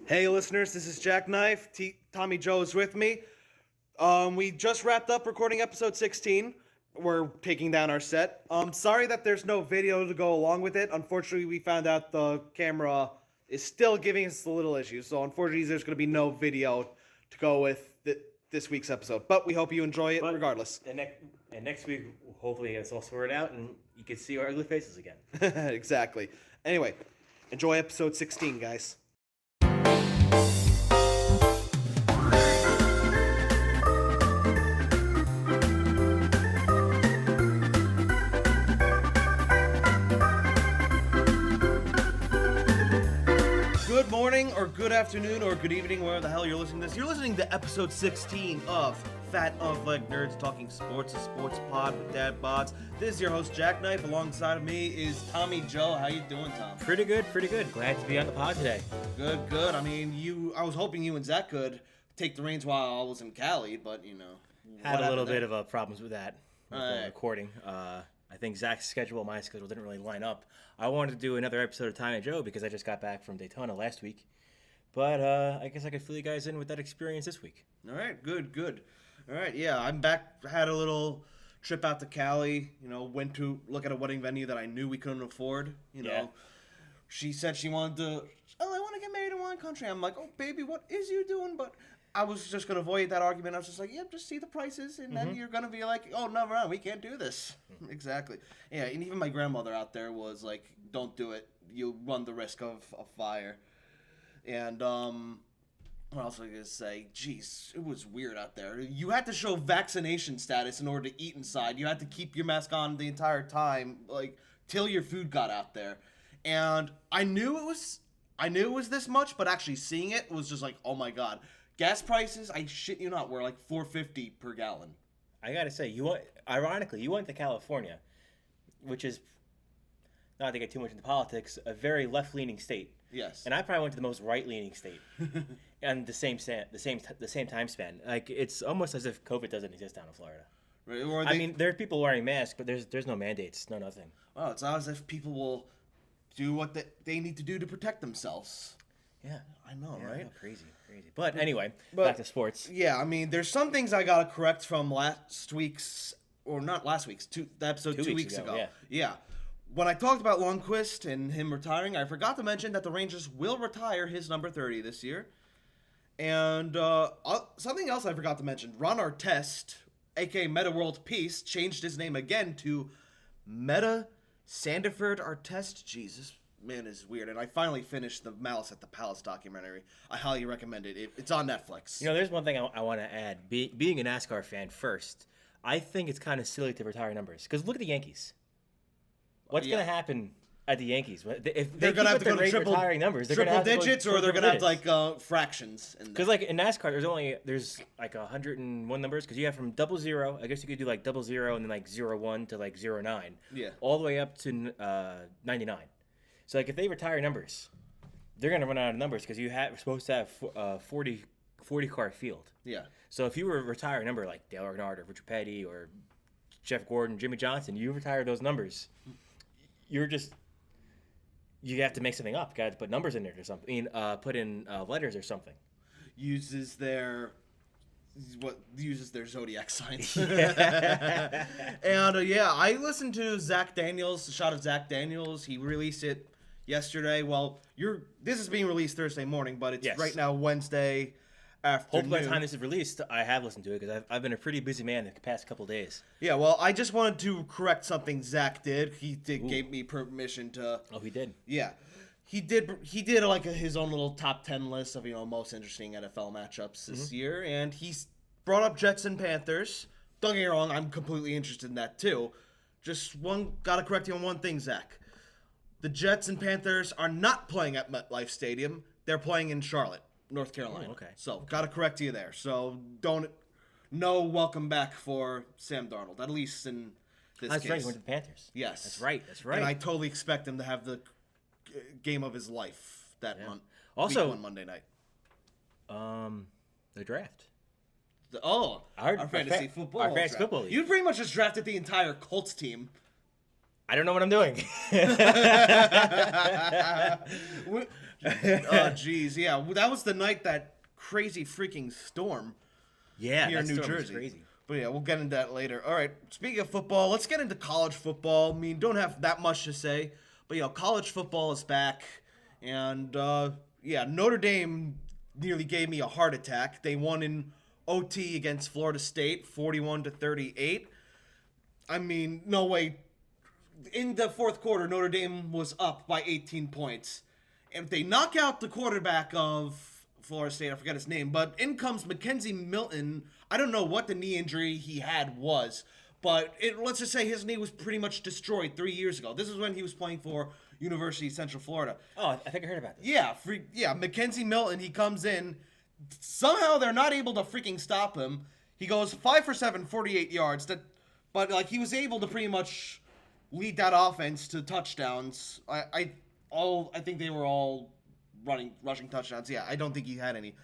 Hey listeners, this is JackKnife. Tommy Joe is with me. We just wrapped up recording episode 16. We're taking down our set. Sorry that there's no video to go along with it. Unfortunately, we found out the camera is still giving us a little issues. So unfortunately, there's going to be no video to go with this week's episode. But we hope you enjoy it regardless. And next week, hopefully it's all sorted out and you can see our ugly faces again. Exactly. Anyway, enjoy episode 16, guys. Good morning, or good afternoon, or good evening, wherever the hell you're listening to this. You're listening to episode 16 of Fat of Leg Nerds Talking Sports, a sports pod with dad bods. This is your host, JackKnife. Alongside of me is Tommy Joe. How you doing, Tom? Pretty good. Glad to be on the pod today. Good. I mean, I was hoping you and Zach could take the reins while I was in Cali, but, you know. Had a little bit of problems with that, with the Right. recording. I think Zach's schedule, my schedule didn't really line up. I wanted to do another episode of Tommy Joe because I just got back from Daytona last week. But I guess I could fill you guys in with that experience this week. All right, good. All right, yeah, I'm back. Had a little trip out to Cali. You know, went to look at a wedding venue that I knew we couldn't afford. You know, Yeah. She said she wanted to. Oh, I want to get married in wine country. I'm like, oh, baby, what is you doing? But I was just gonna avoid that argument. I was just like, yep, just see the prices, and then you're gonna be like, oh, no, we can't do this. Exactly. Yeah, and even my grandmother out there was like, don't do it. You run the risk of a fire. And what else was I gonna say? Jeez, it was weird out there. You had to show vaccination status in order to eat inside. You had to keep your mask on the entire time, like till your food got out there. And I knew it was this much, but actually seeing it was just like, oh my god. Gas prices, I shit you not, were like $4.50 per gallon. I gotta say, you went to California, which is, not to get too much into politics, a very left-leaning state. Yes. And I probably went to the most right-leaning state, and the same time span. Like, it's almost as if COVID doesn't exist down in Florida. Right, or I mean, there are people wearing masks, but there's no mandates, no nothing. Well, it's not as if people will do what they need to do to protect themselves. Yeah, I know, yeah, right? no, crazy. But anyway, back to sports. Yeah, I mean, there's some things I gotta correct from last week's, or not last week's, the episode 2 weeks ago. Yeah. When I talked about Lundqvist and him retiring, I forgot to mention that the Rangers will retire his number 30 this year. And something else I forgot to mention, Ron Artest, a.k.a. Meta World Peace, changed his name again to Meta Sandiford Artest. Jesus, man, is weird. And I finally finished the Malice at the Palace documentary. I highly recommend it. It's on Netflix. You know, there's one thing I want to add. Being a NASCAR fan first, I think it's kind of silly to retire numbers. Because look at the Yankees. What's going to happen at the Yankees? If they're going to have to go to retiring numbers, they're triple gonna have digits, to go or they're going to have like fractions. Because like in NASCAR, there's like 101 numbers. Because you have from 00, I guess you could do like 00 and then like 01 to like 09. Yeah. All the way up to 99. So like if they retire numbers, they're going to run out of numbers because we're supposed to have a 40 car field. Yeah. So if you were to retire a number like Dale Earnhardt or Richard Petty or Jeff Gordon, Jimmy Johnson, you retire those numbers, you have to make something up. You got to put numbers in there or something. I mean, put in letters or something. Uses their zodiac signs. Yeah. And yeah, I listened to Zach Daniels, the shot of Zach Daniels. He released it yesterday. Well, this is being released Thursday morning, but it's right now Wednesday afternoon. Hopefully by the time this is released, I have listened to it because I've been a pretty busy man the past couple of days. Yeah, well, I just wanted to correct something Zach did. He gave me permission to. Oh, he did? Yeah. He did like his own little top 10 list of, most interesting NFL matchups this year, and he's brought up Jets and Panthers. Don't get me wrong, I'm completely interested in that too. Just gotta correct you on one thing, Zach. The Jets and Panthers are not playing at MetLife Stadium. They're playing in Charlotte, North Carolina. Oh, okay. So, gotta correct you there. So, no welcome back for Sam Darnold, at least in this case. That's right, he went to the Panthers. Yes. That's right. And I totally expect him to have the game of his life that month. Also, week 1 Monday night. The draft. Our fantasy football. Our fantasy football league. You pretty much just drafted the entire Colts team. I don't know what I'm doing. geez, yeah, that was the night that crazy freaking storm. Yeah, here in that New storm was Jersey. crazy. But yeah, we'll get into that later. All right, speaking of football, let's get into college football. I mean, don't have that much to say, but college football is back, and yeah, Notre Dame nearly gave me a heart attack. They won in OT against Florida State, 41-38. I mean, no way. In the fourth quarter, Notre Dame was up by 18 points. And if they knock out the quarterback of Florida State, I forget his name, but in comes Mackenzie Milton. I don't know what the knee injury he had was, but let's just say his knee was pretty much destroyed 3 years ago. This is when he was playing for University of Central Florida. Oh, I think I heard about this. Yeah, Mackenzie Milton, he comes in. Somehow they're not able to freaking stop him. He goes 5 for 7, 48 yards. But he was able to pretty much lead that offense to touchdowns. I think they were all rushing touchdowns. Yeah, I don't think he had any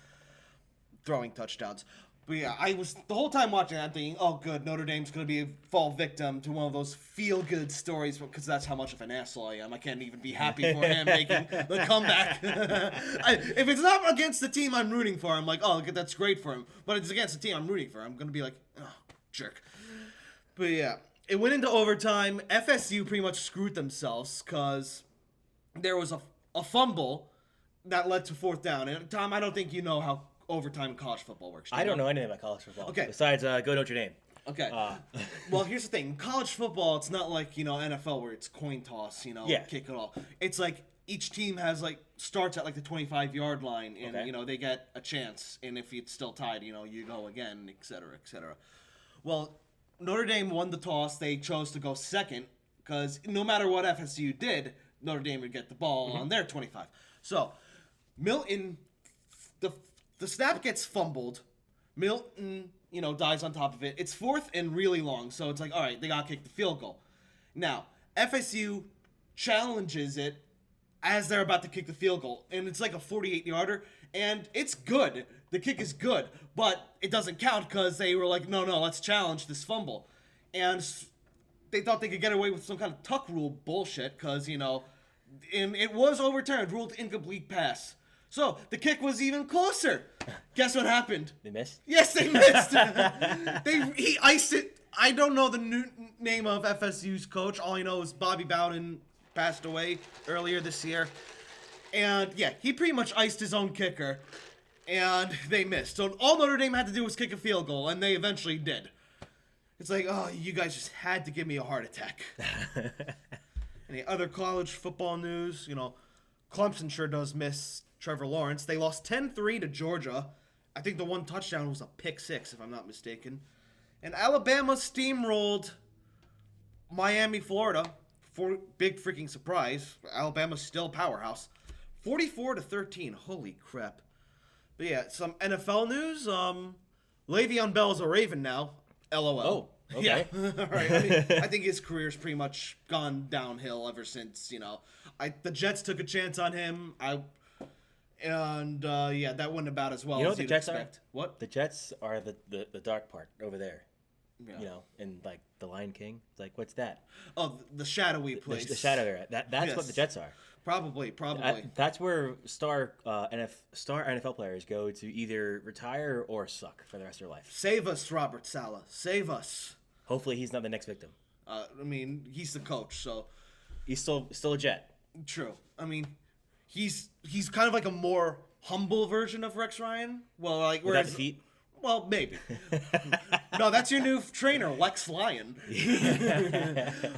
throwing touchdowns. But yeah, I was the whole time watching that thinking, oh good, Notre Dame's going to fall victim to one of those feel-good stories, because that's how much of an asshole I am. I can't even be happy for him making the comeback. If it's not against the team I'm rooting for, I'm like, oh, that's great for him. But it's against the team I'm rooting for, I'm going to be like, oh, jerk. But yeah, it went into overtime. FSU pretty much screwed themselves because there was a fumble that led to fourth down. And Tom, I don't think you know how overtime in college football works. I don't know anything about college football. Okay. Besides, go Notre Dame. Okay. Well, here's the thing. In college football, it's not like, NFL where it's coin toss, Yeah. kick it all. It's like each team has starts at the 25-yard line and, Okay. They get a chance. And if it's still tied, you go again, et cetera, et cetera. Well, Notre Dame won the toss. They chose to go second because no matter what FSU did, Notre Dame would get the ball on their 25. So, Milton, the snap gets fumbled. Milton, dies on top of it. It's fourth and really long, so it's like, all right, they got to kick the field goal. Now, FSU challenges it as they're about to kick the field goal, and it's like a 48-yarder, and it's good. The kick is good, but it doesn't count because they were like, no, let's challenge this fumble. And they thought they could get away with some kind of tuck rule bullshit because, and it was overturned, ruled incomplete pass. So the kick was even closer. Guess what happened? They missed? Yes, they missed. He iced it. I don't know the new name of FSU's coach. All I know is Bobby Bowden passed away earlier this year. And yeah, he pretty much iced his own kicker. And they missed. So all Notre Dame had to do was kick a field goal, and they eventually did. It's like, oh, you guys just had to give me a heart attack. Any other college football news? Clemson sure does miss Trevor Lawrence. They lost 10-3 to Georgia. I think the one touchdown was a pick six, if I'm not mistaken. And Alabama steamrolled Miami, Florida. For big freaking surprise. Alabama's still a powerhouse. 44-13. Holy crap. But yeah, some NFL news. Le'Veon Bell's a Raven now. LOL. Oh, okay. Yeah. All right. I think his career's pretty much gone downhill ever since, the Jets took a chance on him. Yeah, that went about as well. You know as what the you'd Jets expect. are? What? The Jets are the dark part over there. Yeah. And the Lion King. It's like, what's that? Oh, the shadowy place. The shadow area. That's what the Jets are. Probably. That's where star NFL players go to either retire or suck for the rest of their life. Save us, Robert Saleh. Save us. Hopefully, he's not the next victim. He's the coach, so He's still a Jet. true. He's kind of like a more humble version of Rex Ryan. Well, Without the feet. Well, maybe. No, that's your new trainer, Lex Lyon.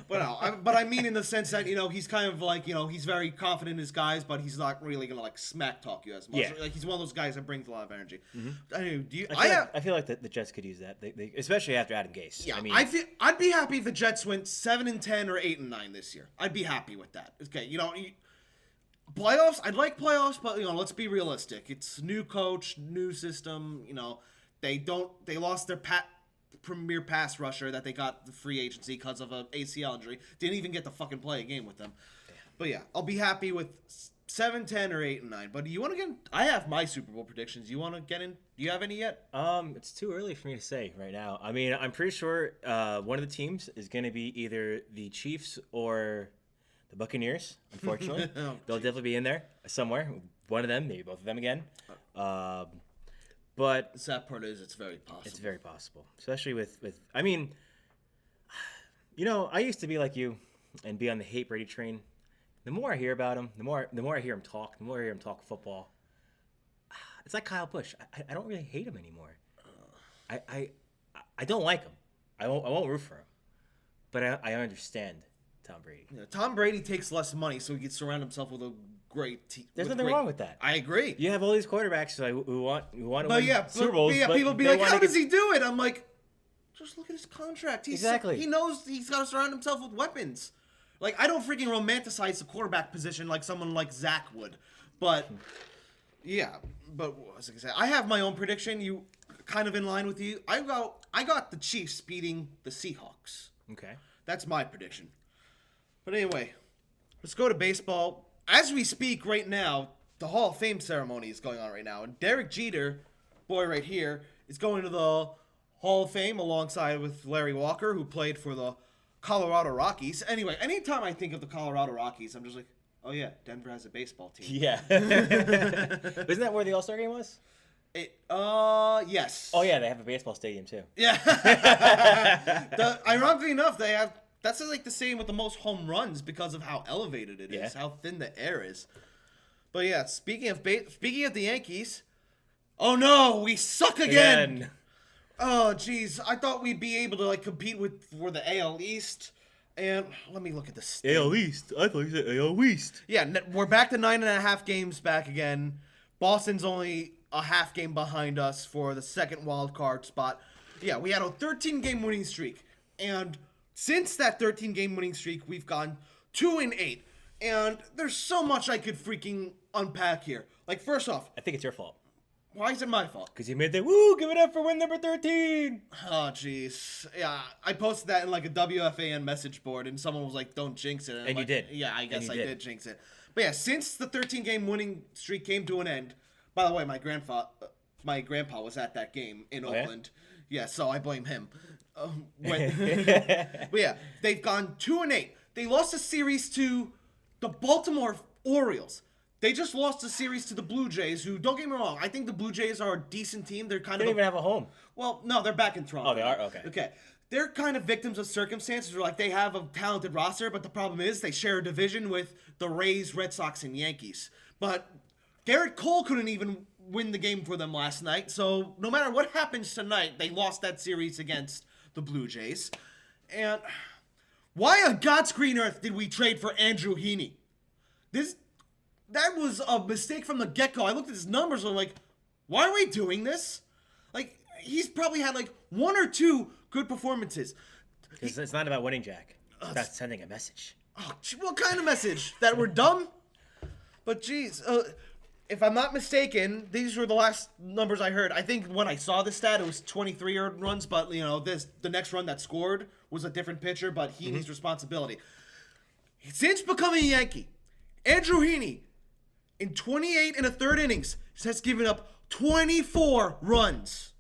But I mean in the sense that, he's kind of like, he's very confident in his guys, but he's not really going to, smack talk you as much. Yeah. He's one of those guys that brings a lot of energy. Mm-hmm. Anyway, I feel like the Jets could use that, they especially after Adam Gase. Yeah, I'd be happy if the Jets went 7-10 or 8-9 this year. I'd be happy with that. Okay, playoffs, I'd like playoffs, but, let's be realistic. It's new coach, new system, They lost their premier pass rusher that they got the free agency because of an ACL injury. Didn't even get to fucking play a game with them. Damn. But yeah, I'll be happy with 7-10 or 8-9. But do you want to get in? I have my Super Bowl predictions. You want to get in? Do you have any yet? It's too early for me to say right now. I'm pretty sure one of the teams is going to be either the Chiefs or the Buccaneers, unfortunately. They'll definitely be in there somewhere. one of them, maybe both of them again. But The sad part is it's very possible. it's very possible, especially with I mean, I used to be like you and be on the hate Brady train. The more I hear about him, the more I hear him talk, the more I hear him talk football. It's like Kyle Busch. I don't really hate him anymore. I don't like him. I won't root for him. But I understand Tom Brady. Yeah, Tom Brady takes less money, so he can surround himself with a great team. There's nothing wrong with that. I agree. You have all these quarterbacks who want to But win Super Bowls. but people be like, how does he do it? I'm like, just look at his contract. Exactly. He knows he's got to surround himself with weapons. Like, I don't freaking romanticize the quarterback position like someone like Zach would. But, yeah. But what was I going to say? I have my own prediction. You kind of in line with you. I got the Chiefs beating the Seahawks. Okay. That's my prediction. But anyway, let's go to baseball. As we speak right now, the Hall of Fame ceremony is going on right now. And Derek Jeter, boy right here, is going to the Hall of Fame alongside with Larry Walker, who played for the Colorado Rockies. Anyway, anytime I think of the Colorado Rockies, I'm just like, oh yeah, Denver has a baseball team. Yeah. Isn't that where the All-Star game was? Yes. Oh yeah, they have a baseball stadium too. Yeah. Ironically enough, they have. That's like the same with the most home runs because of how elevated it is, how thin the air is. But yeah, speaking of the Yankees, oh no, we suck again. Oh jeez, I thought we'd be able to compete for the AL East, and let me look at this. AL East. I thought you said AL East. Yeah, we're back to 9.5 games back again. Boston's only a half game behind us for the second wild card spot. Yeah, we had a 13-game winning streak, and since that 13-game winning streak, we've gone 2-8, and there's so much I could freaking unpack here. Like, first off, I think it's your fault. Why is it my fault? Because you made the woo, give it up for win number 13. Oh, jeez. Yeah, I posted that in like a WFAN message board, and someone was like, don't jinx it. And you did. Yeah, I guess I did jinx it. But yeah, since the 13-game winning streak came to an end, by the way, my grandpa was at that game in Oakland. Yeah, so I blame him. But yeah, they've gone 2-8. They lost a series to the Baltimore Orioles. They just lost a series to the Blue Jays, who, don't get me wrong, I think the Blue Jays are a decent team. They're kind They of don't even have a home. Well, no, they're back in Toronto. Oh, they are? Okay. Okay. They're kind of victims of circumstances where, they have a talented roster, but the problem is they share a division with the Rays, Red Sox, and Yankees. But Garrett Cole couldn't even win the game for them last night, so no matter what happens tonight, they lost that series against the Blue Jays. And why on God's green earth did we trade for Andrew Heaney? That was a mistake from the get-go. I looked at his numbers and I'm like, why are we doing this? He's probably had one or two good performances. It's not about winning, Jack. It's about sending a message. Oh, what kind of message? That we're dumb? But geez, if I'm not mistaken, these were the last numbers I heard. I think when I saw this stat, it was 23 earned runs, but the next run that scored was a different pitcher, but Heaney's responsibility. Since becoming a Yankee, Andrew Heaney, in 28 and a third innings, has given up 24 runs.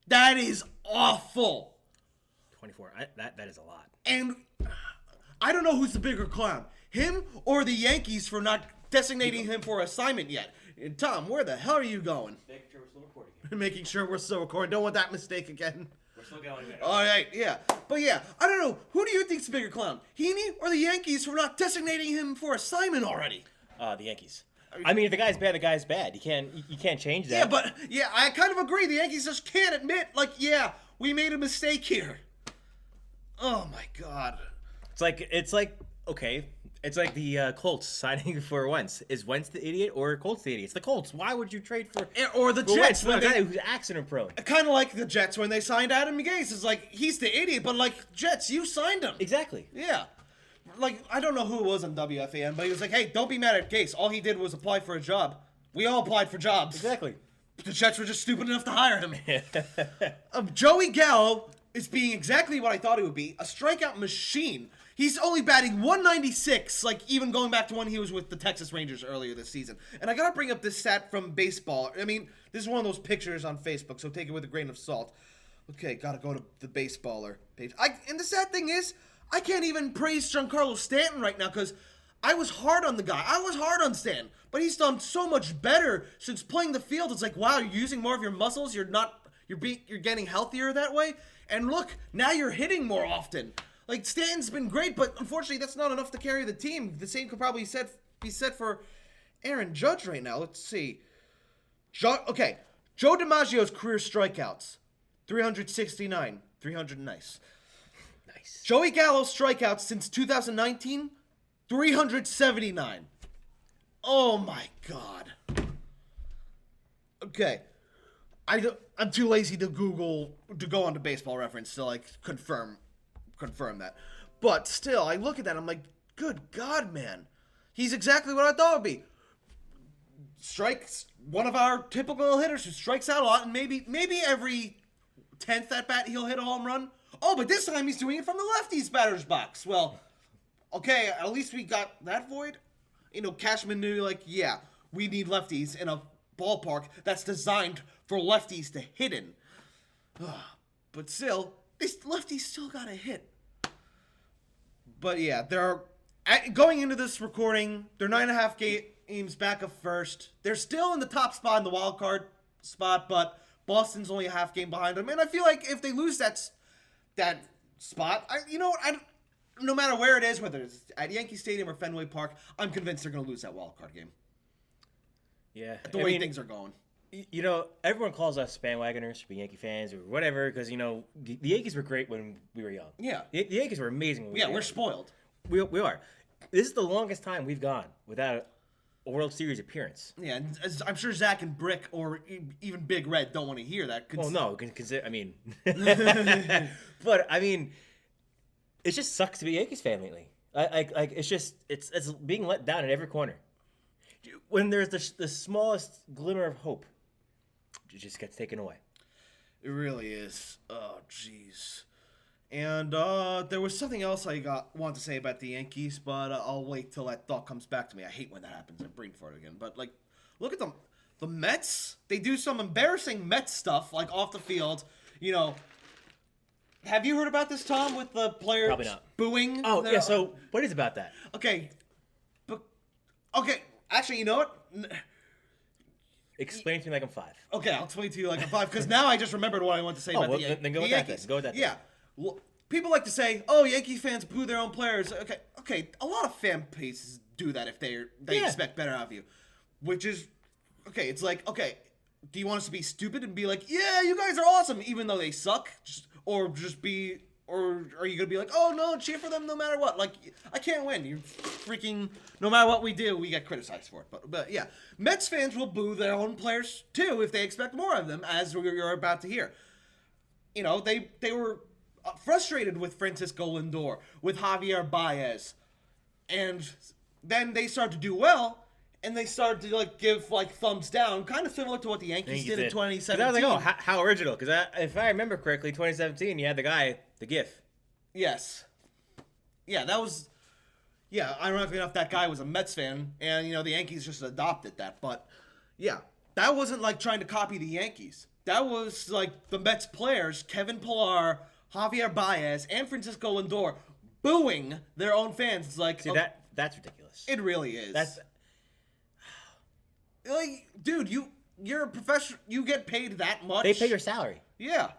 That is awful. 24. That is a lot. And I don't know who's the bigger clown, him or the Yankees for not designating him for assignment yet. And Tom, where the hell are you going? Making sure we're still recording. Making sure we're still recording. Don't want that mistake again. We're still going there. All right, yeah. But yeah, I don't know. Who do you think's the bigger clown? Heaney or the Yankees for not designating him for assignment already? The Yankees. I mean, if the guy's bad, the guy's bad. You can't change that. Yeah, but I kind of agree. The Yankees just can't admit, we made a mistake here. Oh my God. It's like okay. It's like the Colts signing for Wentz. Is Wentz the idiot or Colts the idiot? It's the Colts. Why would you trade for or the Jets when guy who's accident prone? Kind of like the Jets when they signed Adam Gase. It's like he's the idiot, but Jets, you signed him. Exactly. Yeah. I don't know who it was on WFAN, but he was like, hey, don't be mad at Gase. All he did was apply for a job. We all applied for jobs. Exactly. The Jets were just stupid enough to hire him. Joey Gallo is being exactly what I thought he would be, a strikeout machine. He's only batting 196, even going back to when he was with the Texas Rangers earlier this season. And I got to bring up this stat from baseball. I mean, this is one of those pictures on Facebook, so take it with a grain of salt. Okay, got to go to the baseballer page. And the sad thing is, I can't even praise Giancarlo Stanton right now because I was hard on the guy. I was hard on Stan. But he's done so much better since playing the field. It's like, wow, you're using more of your muscles. You're getting healthier that way. And look, now you're hitting more often. Like, Stan's been great, but unfortunately that's not enough to carry the team. The same could probably be said for Aaron Judge right now. Let's see. Joe DiMaggio's career strikeouts, 369. 300 nice. Joey Gallo's strikeouts since 2019, 379. Oh my God. Okay. I'm too lazy to go onto Baseball Reference to like confirm that. But still, I look at that, I'm like, good God, man. He's exactly what I thought it would be. Strikes, one of our typical hitters who strikes out a lot, and maybe every 10th at bat he'll hit a home run. Oh, but this time he's doing it from the lefty's batter's box. Well, okay, at least we got that void. Cashman knew, like, yeah, we need lefties in a ballpark that's designed for lefties to hit in. But still, these lefties still got to hit. But yeah, going into this recording, they're 9.5 games back of first. They're still in the top spot in the wild card spot, but Boston's only a half game behind them. And I feel like if they lose that spot, no matter where it is, whether it's at Yankee Stadium or Fenway Park, I'm convinced they're going to lose that wild card game. Yeah. The way things are going. Everyone calls us bandwagoners for being Yankee fans or whatever because, the Yankees were great when we were young. Yeah. The Yankees were amazing when we were young. We're spoiled. We are. This is the longest time we've gone without a World Series appearance. Yeah, and I'm sure Zach and Brick or even Big Red don't want to hear that. Well, no, but it just sucks to be a Yankees fan lately. It's being let down in every corner. When there's the smallest glimmer of hope, it just gets taken away. It really is. Oh, jeez. And there was something else I wanted to say about the Yankees, but I'll wait till that thought comes back to me. I hate when that happens. I brain fart again. But like, look at them. The Mets. They do some embarrassing Mets stuff, like off the field. Have you heard about this, Tom, with the players Probably not. booing? Oh, yeah. So what is about that? Okay. Actually, you know what? Explain to me like I'm 5. Okay, I'll explain to you like I'm 5, because now I just remembered what I want to say about the Yankees. Then go with that. Then. Go with that. Yeah. Well, people like to say, "Oh, Yankee fans boo their own players." Okay. A lot of fan bases do that if they expect better out of you, which is okay. It's like, okay, do you want us to be stupid and be like, "Yeah, you guys are awesome," even though they suck, or are you gonna be like, "Oh no, cheer for them no matter what"? Like, I can't win. You freaking, no matter what we do, we get criticized for it. But yeah, Mets fans will boo their own players too if they expect more of them, as you're about to hear. They were frustrated with Francisco Lindor, with Javier Baez, and then they started to do well, and they started to give thumbs down, kind of similar to what the Yankees did in 2017. I was like, oh, how original? Because if I remember correctly, 2017, you had the GIF. Yes. Yeah, that was. Yeah, ironically enough, that guy was a Mets fan, and the Yankees just adopted that. But yeah, that wasn't like trying to copy the Yankees. That was like the Mets players, Kevin Pillar, Javier Baez, and Francisco Lindor, booing their own fans. It's like, see, that's ridiculous. It really is. That's like, dude, you're a professional. You get paid that much. They pay your salary. Yeah,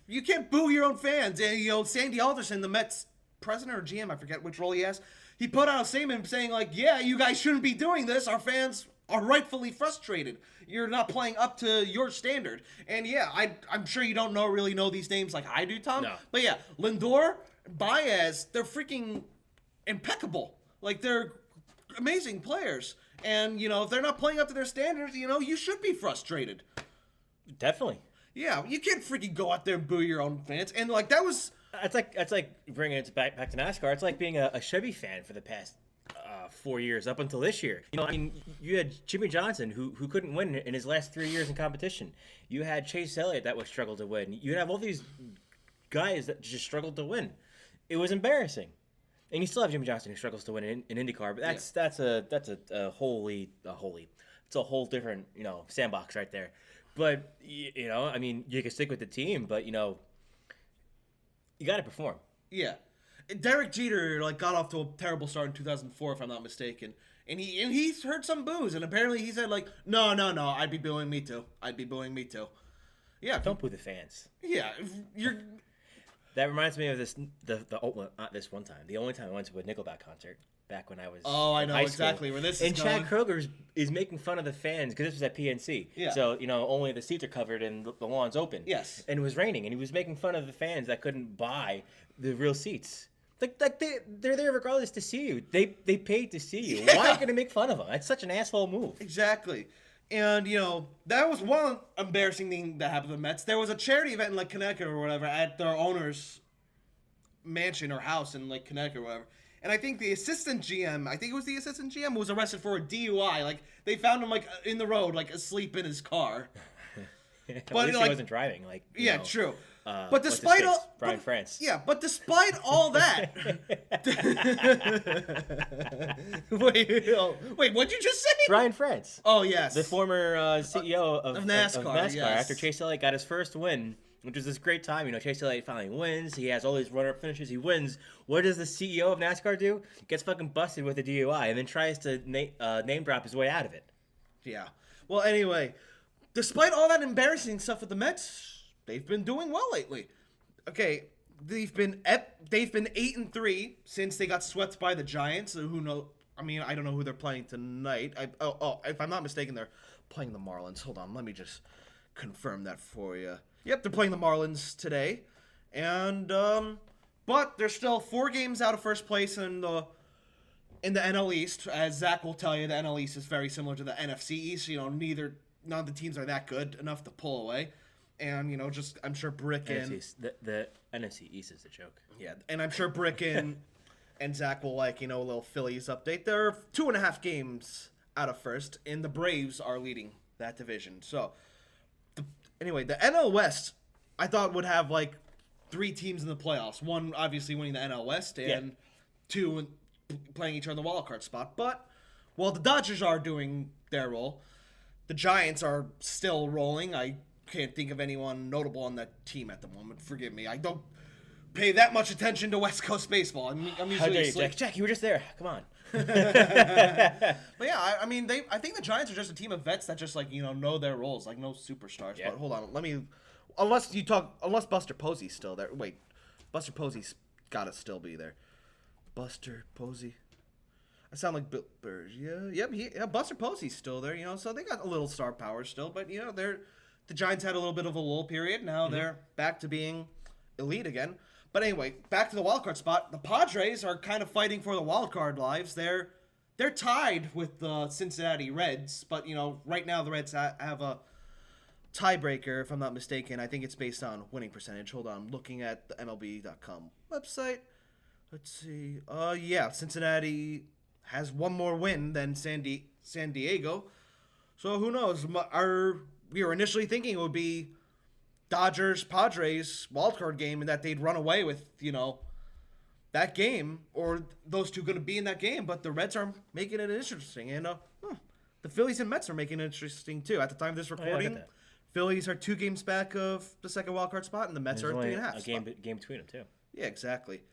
you can't boo your own fans. And Sandy Alderson, the Mets president or GM, I forget which role he has, he put out a statement saying yeah, you guys shouldn't be doing this. Our fans are rightfully frustrated. You're not playing up to your standard. And yeah, I'm sure you don't really know these names like I do, Tom. No. But yeah, Lindor, Baez, they're freaking impeccable. They're amazing players. And, if they're not playing up to their standards, you should be frustrated. Definitely. Yeah, you can't freaking go out there and boo your own fans. And, that was... That's like bringing it back to NASCAR. It's like being a Chevy fan for the past 4 years up until this year. You had Jimmy Johnson who couldn't win in his last 3 years in competition. You had Chase Elliott that would struggle to win. You have all these guys that just struggled to win. It was embarrassing. And you still have Jimmy Johnson who struggles to win in IndyCar, but that's a whole different sandbox right there. But you can stick with the team, but you got to perform. Yeah, Derek Jeter got off to a terrible start in 2004, if I'm not mistaken, and he's heard some boos, and apparently he said no, I'd be booing me too. Yeah, Don't boo the fans. Yeah, you're. That reminds me of this not this one time. The only time I went to a Nickelback concert back when I was I in know high exactly school. where this and is going. And Chad Kroger is making fun of the fans because this was at PNC. Yeah. So only the seats are covered and the lawn's open. Yes. And it was raining, and he was making fun of the fans that couldn't buy the real seats. They're there regardless to see you. They paid to see you. Yeah. Why are you gonna make fun of them? That's such an asshole move. Exactly. And, that was one embarrassing thing that happened to the Mets. There was a charity event in, Connecticut or whatever at their owner's mansion or house in, Connecticut or whatever. And I think the assistant GM, was arrested for a DUI. They found him, in the road, asleep in his car. But at least he wasn't driving. Yeah, true. But What's despite his face? all... Brian France. Yeah, but despite all that... Wait, what'd you just say? Brian France. Oh, yes. The former CEO of NASCAR. Yes. After Chase Elliott got his first win, which was this great time. Chase Elliott finally wins. He has all these runner-up finishes. He wins. What does the CEO of NASCAR do? Gets fucking busted with a DUI and then tries to name drop his way out of it. Yeah. Well, anyway, despite all that embarrassing stuff with the Mets... They've been doing well lately. Okay, they've been 8-3 since they got swept by the Giants. Who knows? I mean, I don't know who they're playing tonight. If I'm not mistaken, they're playing the Marlins. Hold on, let me just confirm that for you. Yep, they're playing the Marlins today, and but they're still 4 games out of first place in the NL East. As Zach will tell you, the NL East is very similar to the NFC East. None of the teams are that good enough to pull away. And, I'm sure Bricken... The NFC East is a joke. Yeah, and I'm sure Bricken and Zach will a little Phillies update. They're 2.5 games out of first, and the Braves are leading that division. So, anyway, the NL West, I thought would have, 3 teams in the playoffs. One, obviously, winning the NL West, and 2 playing each other in the wild card spot. But, while the Dodgers are doing their role, the Giants are still rolling. I can't think of anyone notable on that team at the moment. Forgive me. I don't pay that much attention to West Coast baseball. I'm usually How dare you, asleep. Jack? You were just there. Come on. But yeah, I mean, I think the Giants are just a team of vets that just know their roles, no superstars. Yeah. But hold on, unless Buster Posey's still there. Wait, Buster Posey's gotta still be there. Buster Posey. I sound like Bill Burr. Yeah, Buster Posey's still there. So they got a little star power still, but the Giants had a little bit of a lull period. Now they're back to being elite again. But anyway, back to the wild card spot. The Padres are kind of fighting for the wild card lives. They're tied with the Cincinnati Reds, but right now the Reds have a tiebreaker, if I'm not mistaken. I think it's based on winning percentage. Hold on, I'm looking at the MLB.com website. Let's see. Cincinnati has one more win than San Diego. So who knows? We were initially thinking it would be Dodgers-Padres wildcard game and that they'd run away with, that game, or those two going to be in that game, but the Reds are making it interesting. And the Phillies and Mets are making it interesting, too. At the time of this recording, Phillies are 2 games back of the second wildcard spot, and the Mets are 3.5. A game between them, too. Yeah, exactly.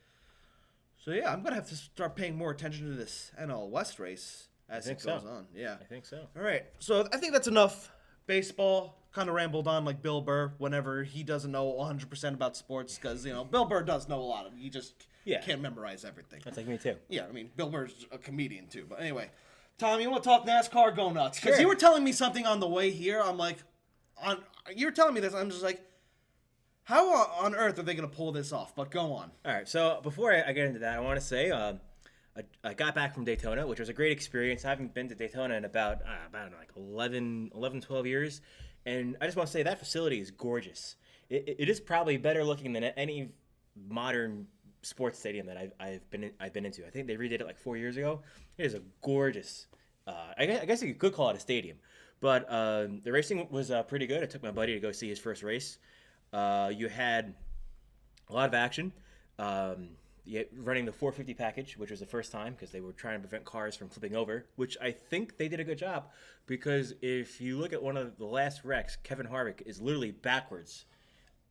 So, yeah, I'm going to have to start paying more attention to this NL West race as it goes on. Yeah, I think so. All right, so I think that's enough. Baseball kind of rambled on like Bill Burr whenever he doesn't know 100% about sports because, Bill Burr does know a lot of it. He just can't memorize everything. That's like me, too. Yeah, I mean, Bill Burr's a comedian, too. But anyway, Tom, you want to talk NASCAR? Go nuts. Because you were telling me something on the way here. I'm like, you were telling me this. I'm just like, how on earth are they going to pull this off? But go on. All right, so before I get into that, I want to say I got back from Daytona, which was a great experience. I haven't been to Daytona in about 11, 12 years. And I just want to say that facility is gorgeous. It is probably better looking than any modern sports stadium that I've been into. I think they redid it like 4 years ago. It is a gorgeous. I guess you could call it a stadium, but the racing was pretty good. I took my buddy to go see his first race. You had a lot of action. Running the 450 package, which was the first time because they were trying to prevent cars from flipping over, which I think they did a good job because if you look at one of the last wrecks, Kevin Harvick is literally backwards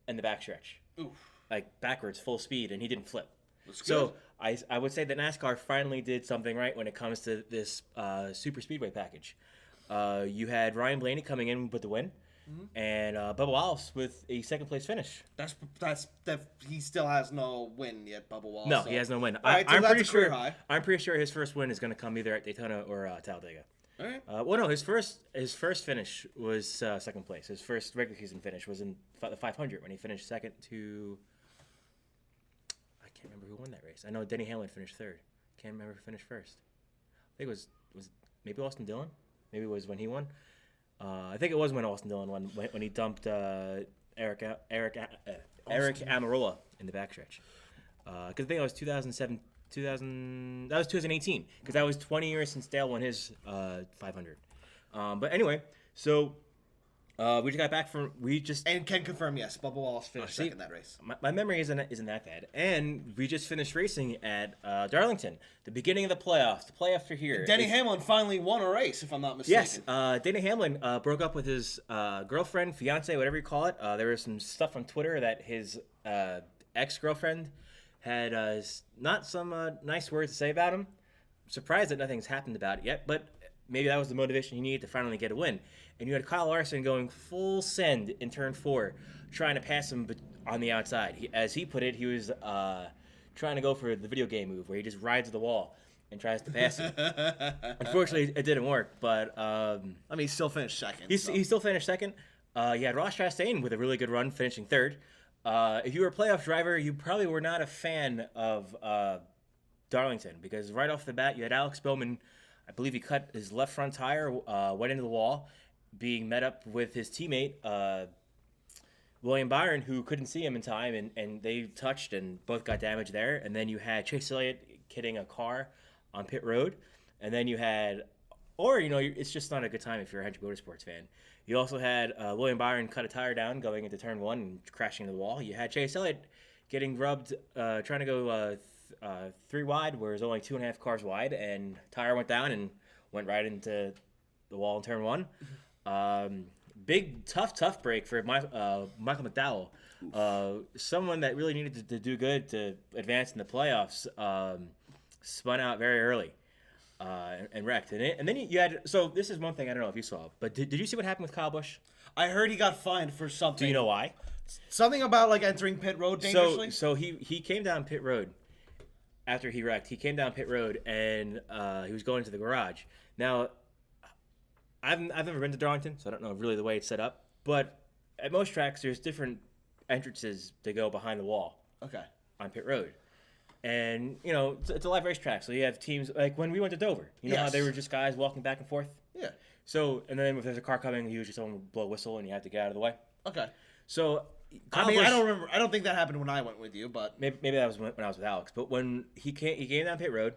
in the backstretch. Oof. Like backwards, full speed, and he didn't flip. That's So good. I would say that NASCAR finally did something right when it comes to this super speedway package. You had Ryan Blaney coming in with the win, and Bubba Wallace with a second place finish. That he still has no win yet, Bubba Wallace. No, so. he has no win. All right, so I'm that's pretty a career sure. high. I'm pretty sure his first win is going to come either at Daytona or Talladega. All right. Well, no, his first finish was second place. His first regular season finish was in the 500 when he finished second to. I can't remember who won that race. I know Denny Hamlin finished third. Can't remember who finished first. I think it was maybe Austin Dillon. Maybe it was when he won. I think it was when Austin Dillon won when he dumped Eric Amarola in the backstretch. Because I think it was 2007. That was 2018 because that was 20 years since Dale won his 500. But anyway, so we just got back from and can confirm, yes, Bubba Wallace finished second that race. My memory isn't that bad, and we just finished racing at Darlington, the beginning of the playoffs. The playoffs are here. Denny Hamlin finally won a race, if I'm not mistaken. Yes, Denny Hamlin broke up with his girlfriend, fiance, whatever you call it. There was some stuff on Twitter that his ex-girlfriend had not some nice words to say about him. Surprised that nothing's happened about it yet, but maybe that was the motivation he needed to finally get a win. And you had Kyle Larson going full send in turn 4, trying to pass him on the outside. As he put it, he was trying to go for the video game move where he just rides the wall and tries to pass him. Unfortunately, it didn't work, but he still finished second. He still finished second. You had Ross Chastain with a really good run, finishing third. If you were a playoff driver, you probably were not a fan of Darlington because right off the bat, you had Alex Bowman. I believe he cut his left front tire, went into the wall, being met up with his teammate, William Byron, who couldn't see him in time, and they touched and both got damaged there. And then you had Chase Elliott hitting a car on pit road. And then you had, it's just not a good time if you're a Hendrick Motorsports fan. You also had William Byron cut a tire down going into turn 1 and crashing into the wall. You had Chase Elliott getting rubbed, trying to go 3 wide, where it was only 2.5 cars wide, and tire went down and went right into the wall in turn 1. Big, tough break for Michael McDowell. Someone that really needed to do good to advance in the playoffs spun out very early. And wrecked. And then you had... So this is one thing I don't know if you saw, but did you see what happened with Kyle Busch? I heard he got fined for something. Do you know why? Something about, entering pit road dangerously? So he came down pit road after he wrecked. He came down pit road, and he was going to the garage. Now, I've never been to Darlington, so I don't know really the way it's set up. But at most tracks, there's different entrances to go behind the wall. Okay. On pit road. And, it's a live racetrack, so you have teams, like when we went to Dover, how they were just guys walking back and forth? Yeah. So, and then if there's a car coming, usually someone would blow a whistle and you have to get out of the way. Okay. So, I don't remember. I don't think that happened when I went with you, but... Maybe that was when I was with Alex. But when he came down pit road,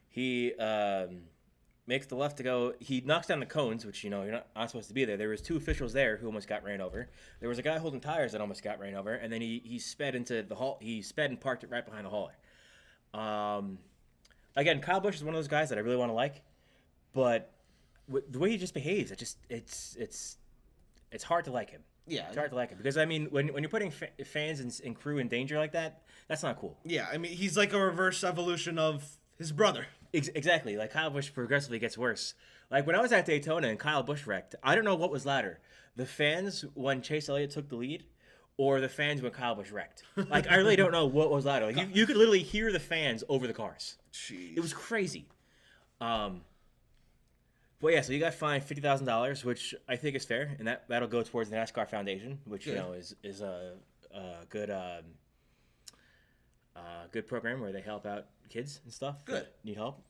he makes the left to go. He knocks down the cones, which, you're not supposed to be there. There was 2 officials there who almost got ran over. There was a guy holding tires that almost got ran over. And then he sped into the hall. He sped and parked it right behind the hauler. Again, Kyle Busch is one of those guys that I really want to like, but the way he just behaves, it's hard to like him. Yeah, it's hard to like him because when you're putting fans and crew in danger like that, that's not cool. Yeah, he's like a reverse evolution of his brother. Exactly. Like Kyle Busch progressively gets worse. Like when I was at Daytona and Kyle Busch wrecked, I don't know what was louder, the fans when Chase Elliott took the lead, or the fans when Kyle Busch wrecked. Like, I really don't know what was louder. Like, you could literally hear the fans over the cars. Jeez. It was crazy. But yeah, so you got fined $50,000, which I think is fair, and that'll go towards the NASCAR Foundation, which is a good good program where they help out kids and stuff. Good. That need help.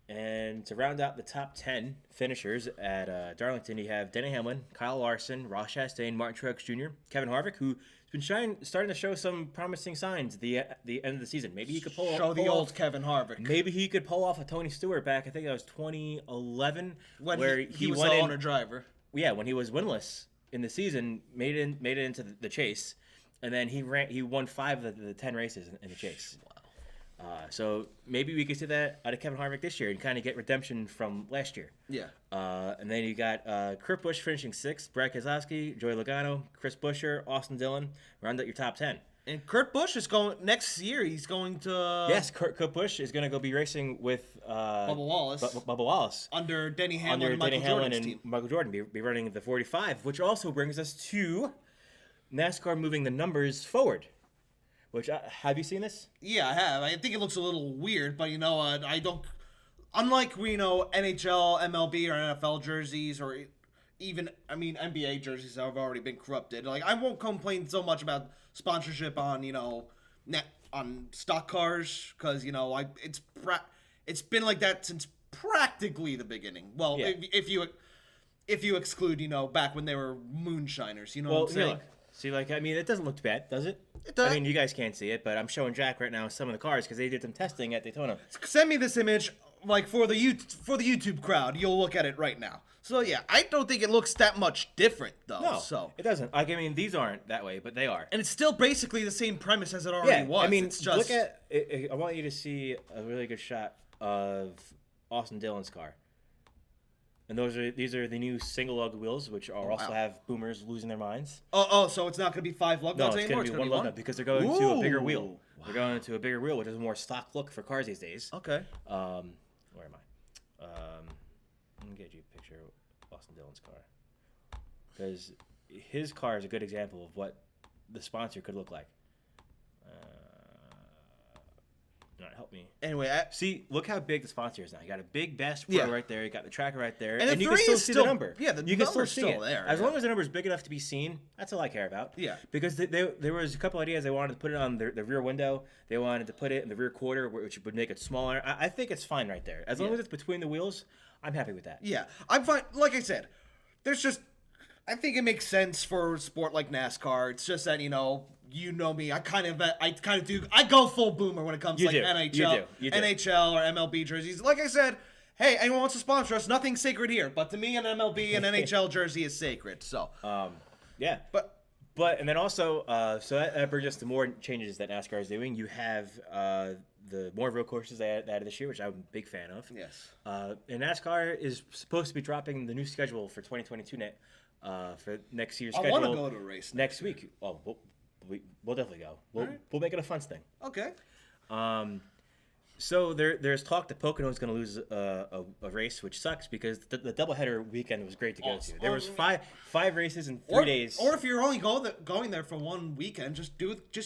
And to round out the top 10 finishers at Darlington, you have Denny Hamlin, Kyle Larson, Ross Chastain, Martin Truex Jr., Kevin Harvick, who's been starting to show some promising signs at the end of the season. Maybe he could pull off Kevin Harvick. Maybe he could pull off a Tony Stewart back. I think that was 2011, where he was the owner driver. Yeah, when he was winless in the season, made it into the chase, and then he won 5 of the 10 races in the chase. Wow. So maybe we could see that out of Kevin Harvick this year and kind of get redemption from last year. Yeah. And then you got Kurt Busch finishing 6th, Brad Keselowski, Joey Logano, Chris Buescher, Austin Dillon. Round out your top 10. And Kurt Busch is going next year. He's going to Yes, Kurt Busch is going to go be racing with Bubba Wallace. Bubba Wallace Under Denny Hamlin and Michael Jordan's and team. Michael Jordan be running the 45, which also brings us to NASCAR moving the numbers forward. Which have you seen this? Yeah, I have. I think it looks a little weird, but you know, I don't. Unlike NHL, MLB, or NFL jerseys, or even NBA jerseys have already been corrupted. Like I won't complain so much about sponsorship on on stock cars because it's been like that since practically the beginning. Well, Yeah. if you exclude back when they were moonshiners, you know what I'm saying? Look, see, it doesn't look bad, does it? It does. I mean, you guys can't see it, but I'm showing Jack right now some of the cars because they did some testing at Daytona. Send me this image, for the YouTube crowd. You'll look at it right now. So yeah, I don't think it looks that much different though. No, so it doesn't. These aren't that way, but they are. and it's still basically the same premise as it already was. It's just look at. I want you to see a really good shot of Austin Dillon's car. And these are the new single lug wheels, which also have boomers losing their minds. So it's not going to be 5 lug nuts anymore. It's going to be one lug nut because they're going to a bigger wheel. Wow. They're going to a bigger wheel, which is a more stock look for cars these days. Okay. Where am I? Let me get you a picture of Austin Dillon's car, because his car is a good example of what the sponsor could look like. Help me. Anyway, see, look how big the sponsor is now. You got a big Bass Pro right there. You got the tracker right there, and you can still see the number. Yeah, you can still see it there. As long as the number is big enough to be seen, that's all I care about. Yeah, because there was a couple ideas. They wanted to put it on the rear window. They wanted to put it in the rear quarter, which would make it smaller. I think it's fine right there. As long as it's between the wheels, I'm happy with that. Yeah, I'm fine. Like I said, I think it makes sense for a sport like NASCAR. It's just that you know me. I kind of do. I go full boomer when it comes to NHL, NHL or MLB jerseys. Like I said, hey, anyone wants to sponsor us? Nothing's sacred here. But to me, an MLB and NHL jersey is sacred. So, yeah. But and then also, so that brings us to more changes that NASCAR is doing. You have the more road courses they added this year, which I'm a big fan of. Yes. And NASCAR is supposed to be dropping the new schedule for 2022 for next year's schedule. I want to go to a race next week. Oh, we'll definitely go. We'll make it a FUNTS thing. Okay. So there's talk that Pocono is going to lose a race, which sucks because the doubleheader weekend was great to go to. There was five races in 3 days. Or if you're only going there for one weekend, just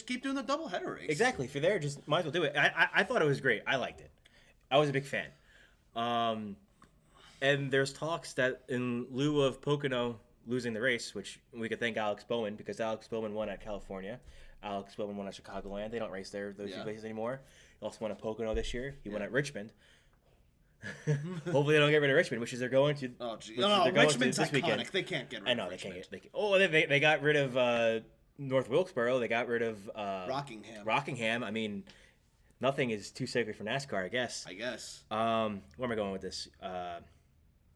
keep doing the doubleheader race. Exactly. If you're there, just might as well do it. I thought it was great. I liked it. I was a big fan. And there's talks that in lieu of Pocono losing the race, which we could thank Alex Bowman because Alex Bowman won at California. Alex Bowman won at Chicagoland. They don't race those two places anymore. He also won at Pocono this year. He won at Richmond. Hopefully they don't get rid of Richmond, which is they're going to. Oh, gee. No, Richmond's iconic. Weekend. They can't get rid of Richmond. They can't. Oh, they got rid of North Wilkesboro. They got rid of Rockingham. Nothing is too sacred for NASCAR, I guess. Where am I going with this?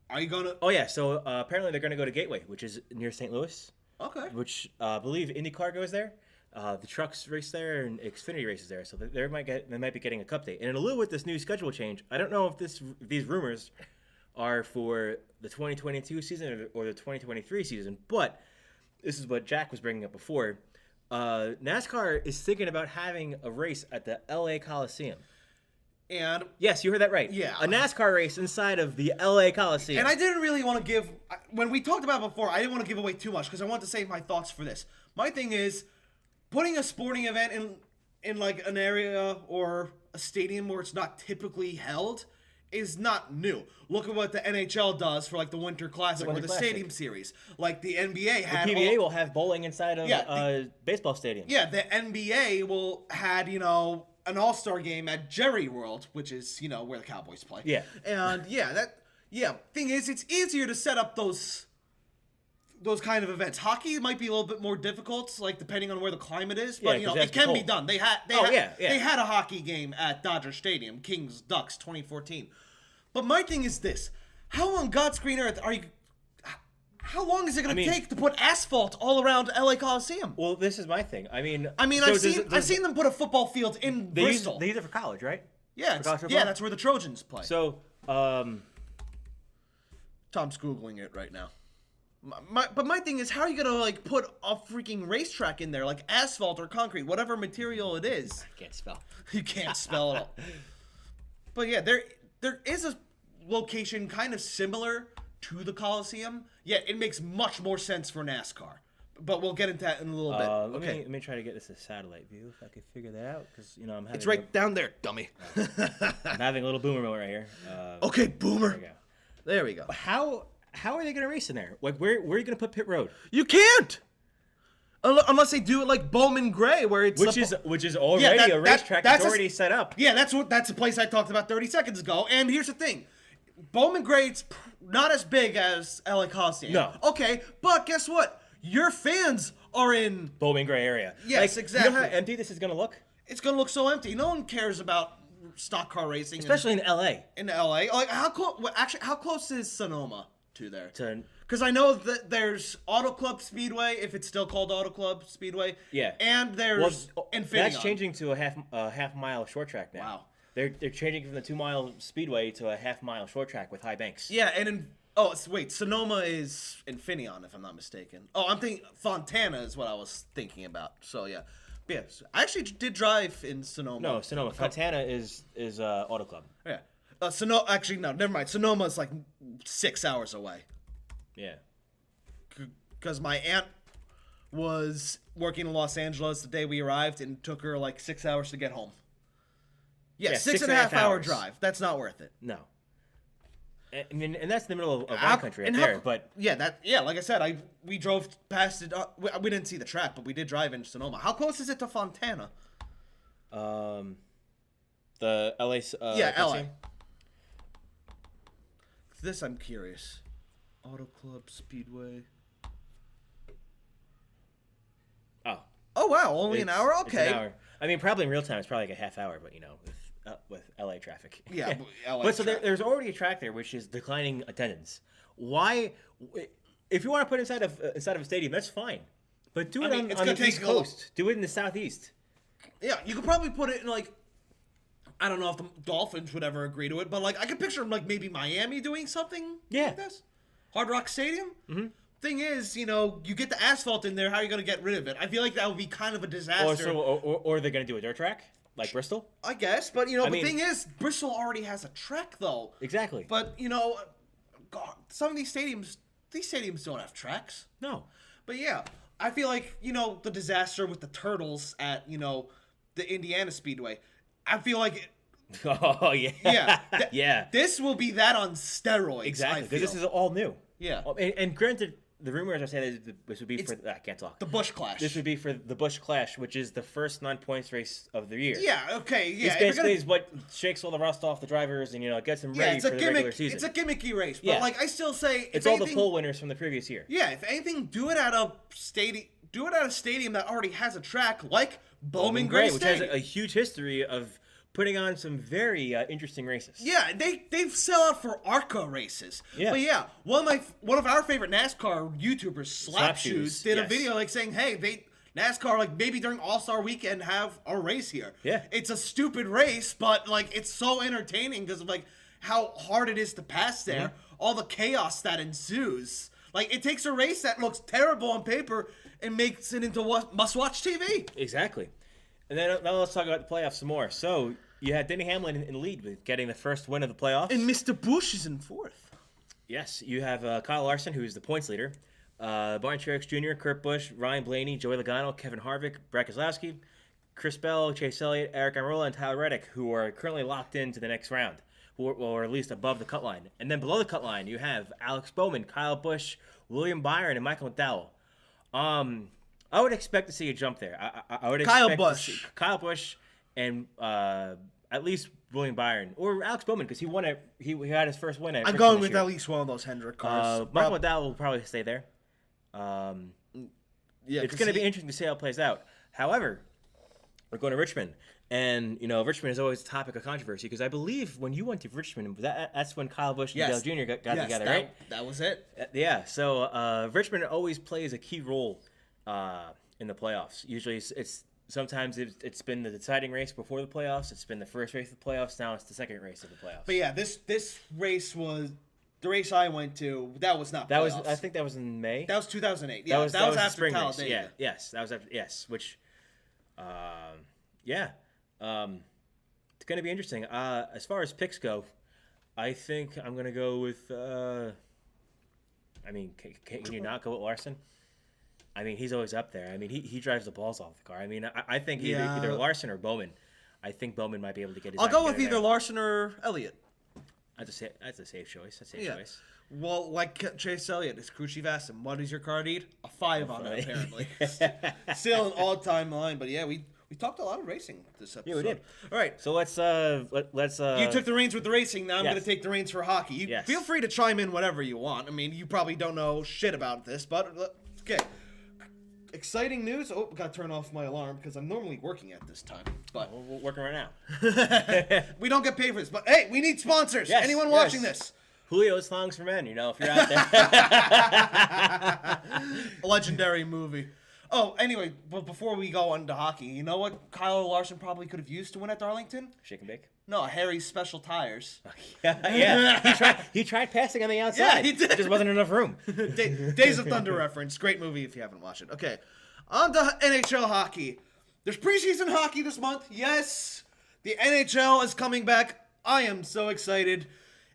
Are you gonna? Oh yeah. So apparently they're gonna go to Gateway, which is near St. Louis. Okay. Which I believe IndyCar goes there. The trucks race there and Xfinity races there, so they might be getting a cup date. And in lieu with this new schedule change, I don't know if these rumors are for the 2022 season or the 2023 season, but this is what Jack was bringing up before. NASCAR is thinking about having a race at the LA Coliseum. And yes, you heard that right. Yeah, a NASCAR race inside of the LA Coliseum. And I didn't really want to give when we talked about it before. I didn't want to give away too much because I wanted to save my thoughts for this. My thing is putting a sporting event in like an area or a stadium where it's not typically held is not new. Look at what the NHL does for like the Winter Classic or the Stadium Series. Like the NBA had. The PBA will have bowling inside of baseball stadium. Yeah, the NBA will had an All-Star game at Jerry World, which is where the Cowboys play. Yeah, and thing is, it's easier to set up those kind of events. Hockey might be a little bit more difficult, like depending on where the climate is, but it can be done. They had a hockey game at Dodger Stadium, Kings Ducks 2014. But my thing is this: how on God's green earth are you? How long is it going to take to put asphalt all around LA Coliseum? Well, this is my thing. I've seen them put a football field in Bristol. They use it for college, right? Yeah, that's where the Trojans play. So, Tom's Googling it right now. But my thing is, how are you gonna like put a freaking racetrack in there, like asphalt or concrete, whatever material it is? I can't spell. You can't spell it all. But yeah, there is a location kind of similar to the Coliseum. Yeah, it makes much more sense for NASCAR. But we'll get into that in a little bit. Okay. Let me try to get this a satellite view if I can figure that out, because I'm having. It's right down there, dummy. I'm having a little boomer moment right here. Okay, boomer. There we go. There we go. How are they gonna race in there? Like where are you gonna put pit road? You can't. Unless they do it like Bowman Gray, where it's which is already a racetrack that's already set up. Yeah, that's the place I talked about 30 seconds ago. And here's the thing, Bowman Gray's not as big as LA Coliseum. No. Okay, but guess what? Your fans are in Bowman Gray area. Yes, exactly. You know how empty this is gonna look? It's gonna look so empty. No one cares about stock car racing, especially in LA. In LA, like how close? Actually, how close is Sonoma to there? Because I know that there's Auto Club Speedway, if it's still called Auto Club Speedway. Yeah. And there's Infinity. That's changing to a half mile short track now. Wow. They're changing from the 2 mile speedway to a half mile short track with high banks. Yeah, and wait, Sonoma is Infineon, if I'm not mistaken. Oh, I'm thinking Fontana is what I was thinking about. So yeah. But yes, I actually did drive in Sonoma. No, Sonoma. Fontana is Auto Club. Yeah. Actually, no, never mind. Sonoma's like 6 hours away. Yeah. Because my aunt was working in Los Angeles the day we arrived, and it took her like 6 hours to get home. Yeah, 6.5 hour drive. That's not worth it. No. I mean, and that's in the middle of wine country right there. But like I said, we drove past it. We didn't see the track, but we did drive in Sonoma. How close is it to Fontana? The LA. LA. This I'm curious. Auto Club Speedway. Oh wow, only an hour. Okay. It's an hour. I mean, probably in real time, it's probably like a half hour, but with LA traffic. Yeah, LA. But so there's already a track there which is declining attendance. Why? If you want to put it inside of a stadium, that's fine. But do it on the East Coast. Do it in the Southeast. Yeah, you could probably put it in like, I don't know if the Dolphins would ever agree to it, but like I could picture like maybe Miami doing something like this. Hard Rock Stadium. Mm-hmm. Thing is, you get the asphalt in there. How are you going to get rid of it? I feel like that would be kind of a disaster. Or they're going to do a dirt track like Bristol. I guess, but the thing is, Bristol already has a track though. Exactly. But God, some of these stadiums don't have tracks. No. But yeah, I feel like the disaster with the turtles at the Indiana Speedway. I feel like. Oh yeah. Yeah. This will be that on steroids. Exactly, because this is all new. Yeah. And granted, the rumors are saying that this would be I can't talk. The Busch Clash. This would be for the Busch Clash, which is the first non-points race of the year. Yeah. Okay. Yeah. It's basically is what shakes all the rust off the drivers and gets them ready for the regular season. It's a gimmicky race, but I still say it's all the pole winners from the previous year. Yeah. If anything, do it at a stadium. Do it at a stadium that already has a track, like Bowman Gray Stadium, which has a huge history of putting on some very interesting races. Yeah, they sell out for ARCA races. Yeah. But yeah, one of our favorite NASCAR YouTubers, Slap Shoes, did a video saying, hey, NASCAR maybe during All-Star Weekend have a race here. Yeah. It's a stupid race, but it's so entertaining because of how hard it is to pass there, all the chaos that ensues. It takes a race that looks terrible on paper and makes it into must-watch TV. Exactly. And then now let's talk about the playoffs some more. So you had Denny Hamlin in the lead with getting the first win of the playoffs. And Mr. Busch is in fourth. Yes, you have Kyle Larson, who's the points leader. Barton Truex Jr., Kurt Busch, Ryan Blaney, Joey Logano, Kevin Harvick, Brad Keselowski, Chris Bell, Chase Elliott, Eric Almirola, and Tyler Reddick, who are currently locked into the next round, or at least above the cut line. And then below the cut line, you have Alex Bowman, Kyle Busch, William Byron, and Michael McDowell. I would expect to see a jump there. I would expect Kyle Busch and at least William Byron or Alex Bowman because he had his first win. I'm going with at least one of those Hendrick cars. Michael McDowell will probably stay there. It's going to be interesting to see how it plays out. However, we're going to Richmond, and Richmond is always a topic of controversy because I believe when you went to Richmond, that's when Kyle Busch and Dale Jr. got together, right? That was it. Yeah. So Richmond always plays a key role in the playoffs. Usually, sometimes it's been the deciding race before the playoffs. It's been the first race of the playoffs. Now it's the second race of the playoffs. But yeah, this race was The race I went to, that was not playoffs. I think that was in May. That was 2008. Yeah, that was after Talladega. Yeah, yes, that was after. Yes, which, yeah, it's gonna be interesting. As far as picks go, I think I'm gonna go with. I mean, can you not go with Larson? I mean, he's always up there. I mean, he drives the balls off the car. I mean, I think either Larson or Bowman. I think Bowman might be able to get his. I'll go with either Larson or Elliott. That's a safe choice. Choice. Well, like Chase Elliott, it's Cruchy Vastin. What does your car need? A 5 on it, apparently. Still an all-time line, but yeah, we talked a lot of racing this episode. Yeah, we did. All right. So let's You took the reins with the racing. Now I'm Yes. going to take the reins for hockey. You feel free to chime in whatever you want. I mean, you probably don't know shit about this, but okay. Exciting news. Oh, got to turn off my alarm because I'm normally working at this time. But we're working right now. we don't get paid for this. But hey, we need sponsors. Yes, Anyone watching this? Julio's Thongs for Men. You know, if you're out there. Legendary movie. Oh, anyway, but before we go on to hockey, you know what Kyle Larson probably could have used to win at Darlington? Shake and bake. No, Harry's Special Tires. Yeah. He tried passing on the outside. Yeah, he did. There just wasn't enough room. Days of Thunder reference. Great movie if you haven't watched it. Okay, on to NHL hockey. There's preseason hockey this month. Yes, the NHL is coming back. I am so excited.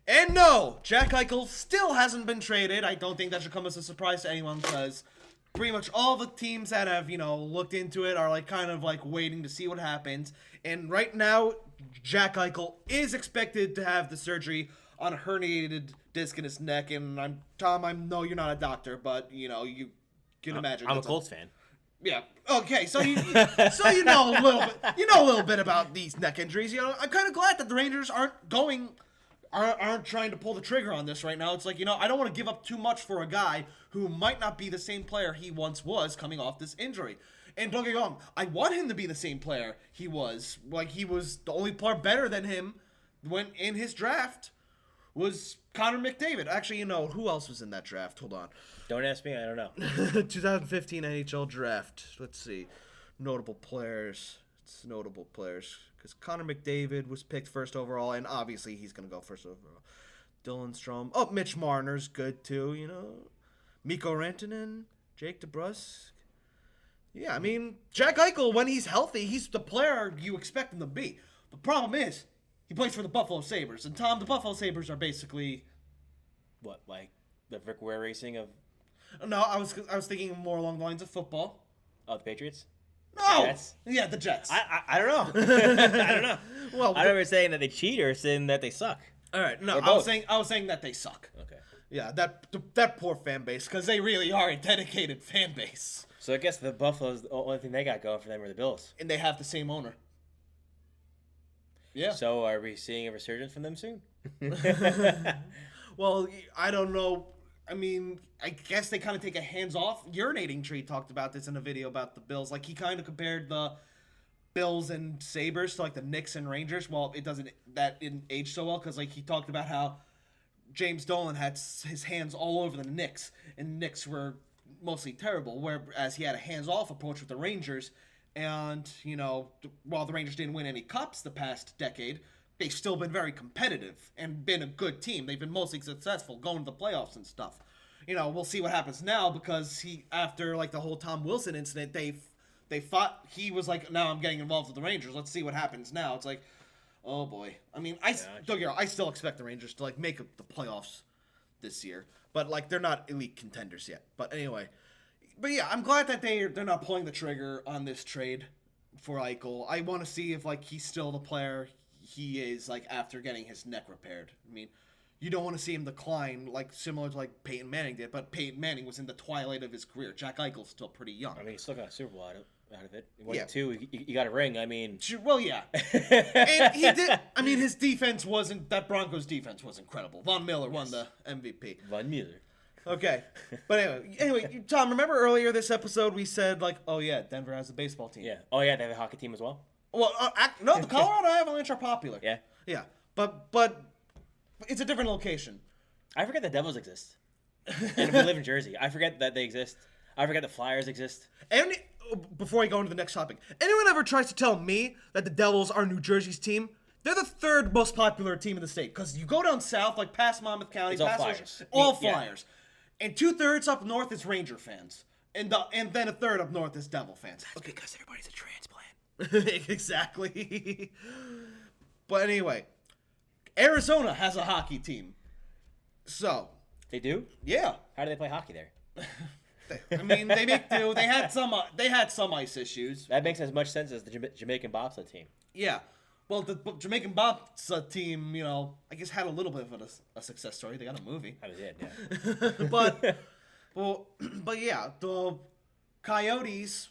And no, Jack Eichel still hasn't been traded. I don't think that should come as a surprise to anyone because pretty much all the teams that have, looked into it are kind of waiting to see what happens. And right now, Jack Eichel is expected to have the surgery on a herniated disc in his neck. And Tom, I know you're not a doctor, but you can imagine. I'm a Colts fan. Yeah. Okay. So you know a little bit. You know a little bit about these neck injuries. I'm kind of glad that the Rangers aren't trying to pull the trigger on this right now. It's I don't want to give up too much for a guy who might not be the same player he once was coming off this injury. And don't get me wrong, I want him to be the same player he was. He was the only player better than him when in his draft was Connor McDavid. Actually, who else was in that draft? Hold on. Don't ask me. I don't know. 2015 NHL draft. Let's see. Notable players. It's notable players. Because Connor McDavid was picked first overall, and obviously he's going to go first overall. Dylan Strome. Oh, Mitch Marner's good too, Mikko Rantanen. Jake DeBrusk. Yeah, I mean, Jack Eichel, when he's healthy, he's the player you expect him to be. The problem is, he plays for the Buffalo Sabres. And Tom, the Buffalo Sabres are basically... What, like the Rick Ware racing of... No, I was thinking more along the lines of football. Oh, the Patriots? No! Jets? Yeah, the Jets. I don't know. I don't know. Well, I never saying that they cheat or saying that they suck. All right, no, Or I was both. saying that they suck. Okay. Yeah, that poor fan base, because they really are a dedicated fan base. So I guess the Buffalo's the only thing they got going for them are the Bills. And they have the same owner. Yeah. So are we seeing a resurgence from them soon? Well, I don't know. I mean, I guess they kind of take a hands-off. Urinating Tree talked about this in a video about the Bills. He kind of compared the Bills and Sabres to, the Knicks and Rangers. Well, that didn't age so well because, he talked about how James Dolan had his hands all over the Knicks, and the Knicks were mostly terrible, whereas he had a hands-off approach with the Rangers. And, while the Rangers didn't win any cups the past decade, they've still been very competitive and been a good team. They've been mostly successful going to the playoffs and stuff. We'll see what happens now because after the whole Tom Wilson incident, they fought. He was now I'm getting involved with the Rangers. Let's see what happens now. It's oh boy. I mean, don't get me wrong, I still expect the Rangers to make the playoffs this year, but they're not elite contenders yet. But anyway, yeah, I'm glad that they're not pulling the trigger on this trade for Eichel. I want to see if he's still the player he is after getting his neck repaired. I mean, you don't want to see him decline similar to Peyton Manning did, but Peyton Manning was in the twilight of his career. Jack Eichel's still pretty young. I mean, he still got a Super Bowl out of it. He won Yeah. 2. He got a ring. I mean... Well, yeah. And he did... I mean, his defense wasn't... That Broncos defense was incredible. Von Miller won the MVP. Von Miller. Okay. But anyway, Tom, remember earlier this episode we said, oh, yeah, Denver has a baseball team. Yeah. Oh, yeah, they have a hockey team as well? Well, no, the Colorado Avalanche are popular. Yeah. Yeah. But it's a different location. I forget the Devils exist. And we live in Jersey. I forget that they exist. I forget the Flyers exist. Before I go into the next topic, anyone ever tries to tell me that the Devils are New Jersey's team, They're the third most popular team in the state because you go down south, like past Monmouth County, It's all past Flyers. all Yeah. Flyers, and 2/3 up north is Ranger fans, and then a third up north is Devil fans. That's because everybody's a transplant. Exactly. But anyway, Arizona has a hockey team, so They do? yeah. How do they play hockey there? I mean, they make do. They had some ice issues. That makes as much sense as the Jamaican bobsled team. Yeah. Well, the Jamaican bobsled team, I guess had a little bit of a success story. They got a movie. How did yeah. But yeah, the Coyotes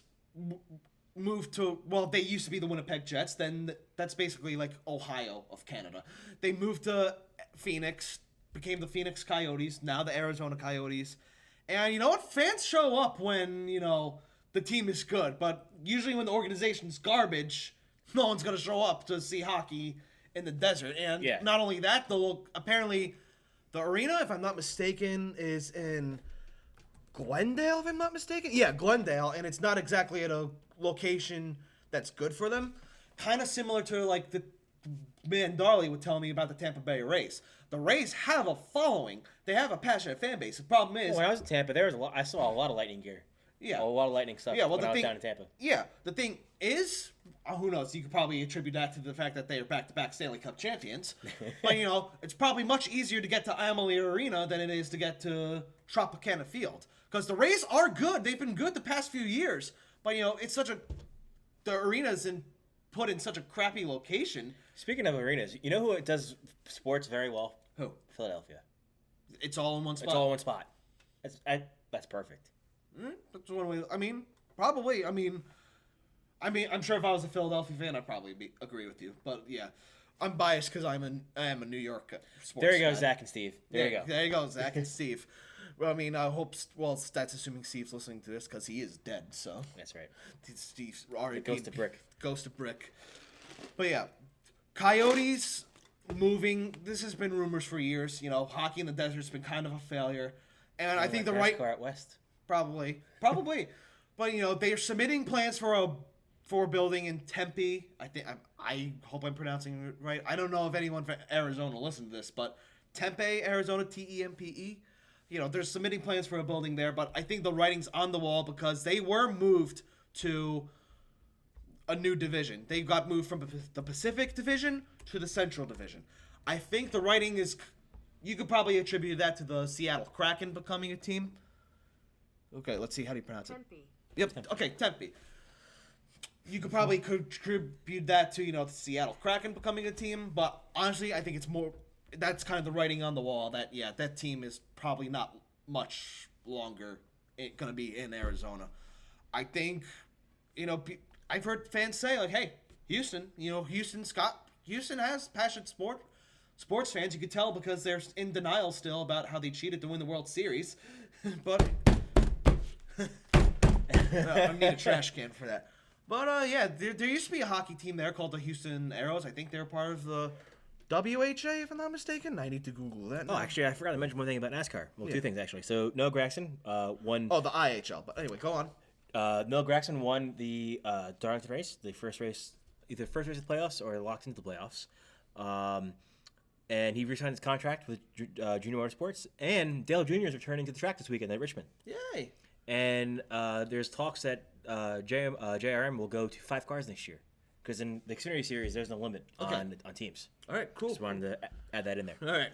moved to, well, they used to be the Winnipeg Jets. Then that's basically like Ohio of Canada. They moved to Phoenix, became the Phoenix Coyotes, now the Arizona Coyotes. And you know what? Fans show up when, the team is good. But usually when the organization's garbage, no one's going to show up to see hockey in the desert. And Yeah. not only that, apparently the arena, if I'm not mistaken, is in Glendale, if I'm not mistaken. Yeah, Glendale. And it's not exactly at a location that's good for them. Kind of similar to like the man Darley would tell me about the Tampa Bay Rays. The Rays have a following. They have a passionate fan base. The problem is, When I was in Tampa, there was I saw a lot of Lightning gear. Yeah. A lot of Lightning stuff Yeah, well, when the I was thing- down in Tampa. yeah, the thing is, who knows? You could probably attribute that to the fact that they are back-to-back Stanley Cup champions. But it's probably much easier to get to Amalie Arena than it is to get to Tropicana Field, because the Rays are good. They've been good the past few years, but it's the arena's put in such a crappy location. Speaking of arenas, you know who does sports very well? Who? Philadelphia. It's all in one spot. It's all in one spot. That's perfect. That's one way. I mean, probably. I mean, I'm sure if I was a Philadelphia fan, I'd probably agree with you. But yeah, I'm biased because I am a New York sports There you go, fan. Zach and Steve. There you go. There you go, Zach and Steve. Well, I mean, I hope. Well, that's assuming Steve's listening to this because he is dead. So That's right. Steve's already Ghost of Brick. Ghost of Brick. But yeah, Coyotes moving. This has been rumors for years. Hockey in the desert's been kind of a failure, and I think the right. NASCAR out west. Probably. But they are submitting plans for a building in Tempe. I hope I'm pronouncing it right. I don't know if anyone from Arizona listened to this, but Tempe, Arizona, Tempe. They're submitting plans for a building there, but I think the writing's on the wall because they were moved to a new division. They got moved from the Pacific Division to the Central Division. I think the writing is. You could probably attribute that to the Seattle Kraken becoming a team. Okay, let's see. How do you pronounce it? Tempe. Yep. Okay, Tempe. You could probably contribute that to, the Seattle Kraken becoming a team, but honestly, I think it's more. That's kind of the writing on the wall that, that team is probably not much longer going to be in Arizona. I think, I've heard fans say, like, hey, Houston, Houston has passionate sports fans. You could tell because they're in denial still about how they cheated to win the World Series. But I need a trash can for that. But yeah, there used to be a hockey team there called the Houston Aeros. I think they're part of the WHA, if I'm not mistaken. I need to Google that. Oh, actually, I forgot to mention one thing about NASCAR. Well, Yeah. two things, actually. So, Noah Gragson won... Oh, the IHL. But anyway, go on. Noah Gragson won the Darlington race, the first race, either first race of the playoffs or locked into the playoffs. And he re-signed his contract with Junior Motorsports. And Dale Jr. is returning to the track this weekend at Richmond. Yay. And there's talks that JRM will go to 5 cars next year. Because in the Xfinity Series, there's no limit on teams. All right, cool. Just wanted to add that in there. All right,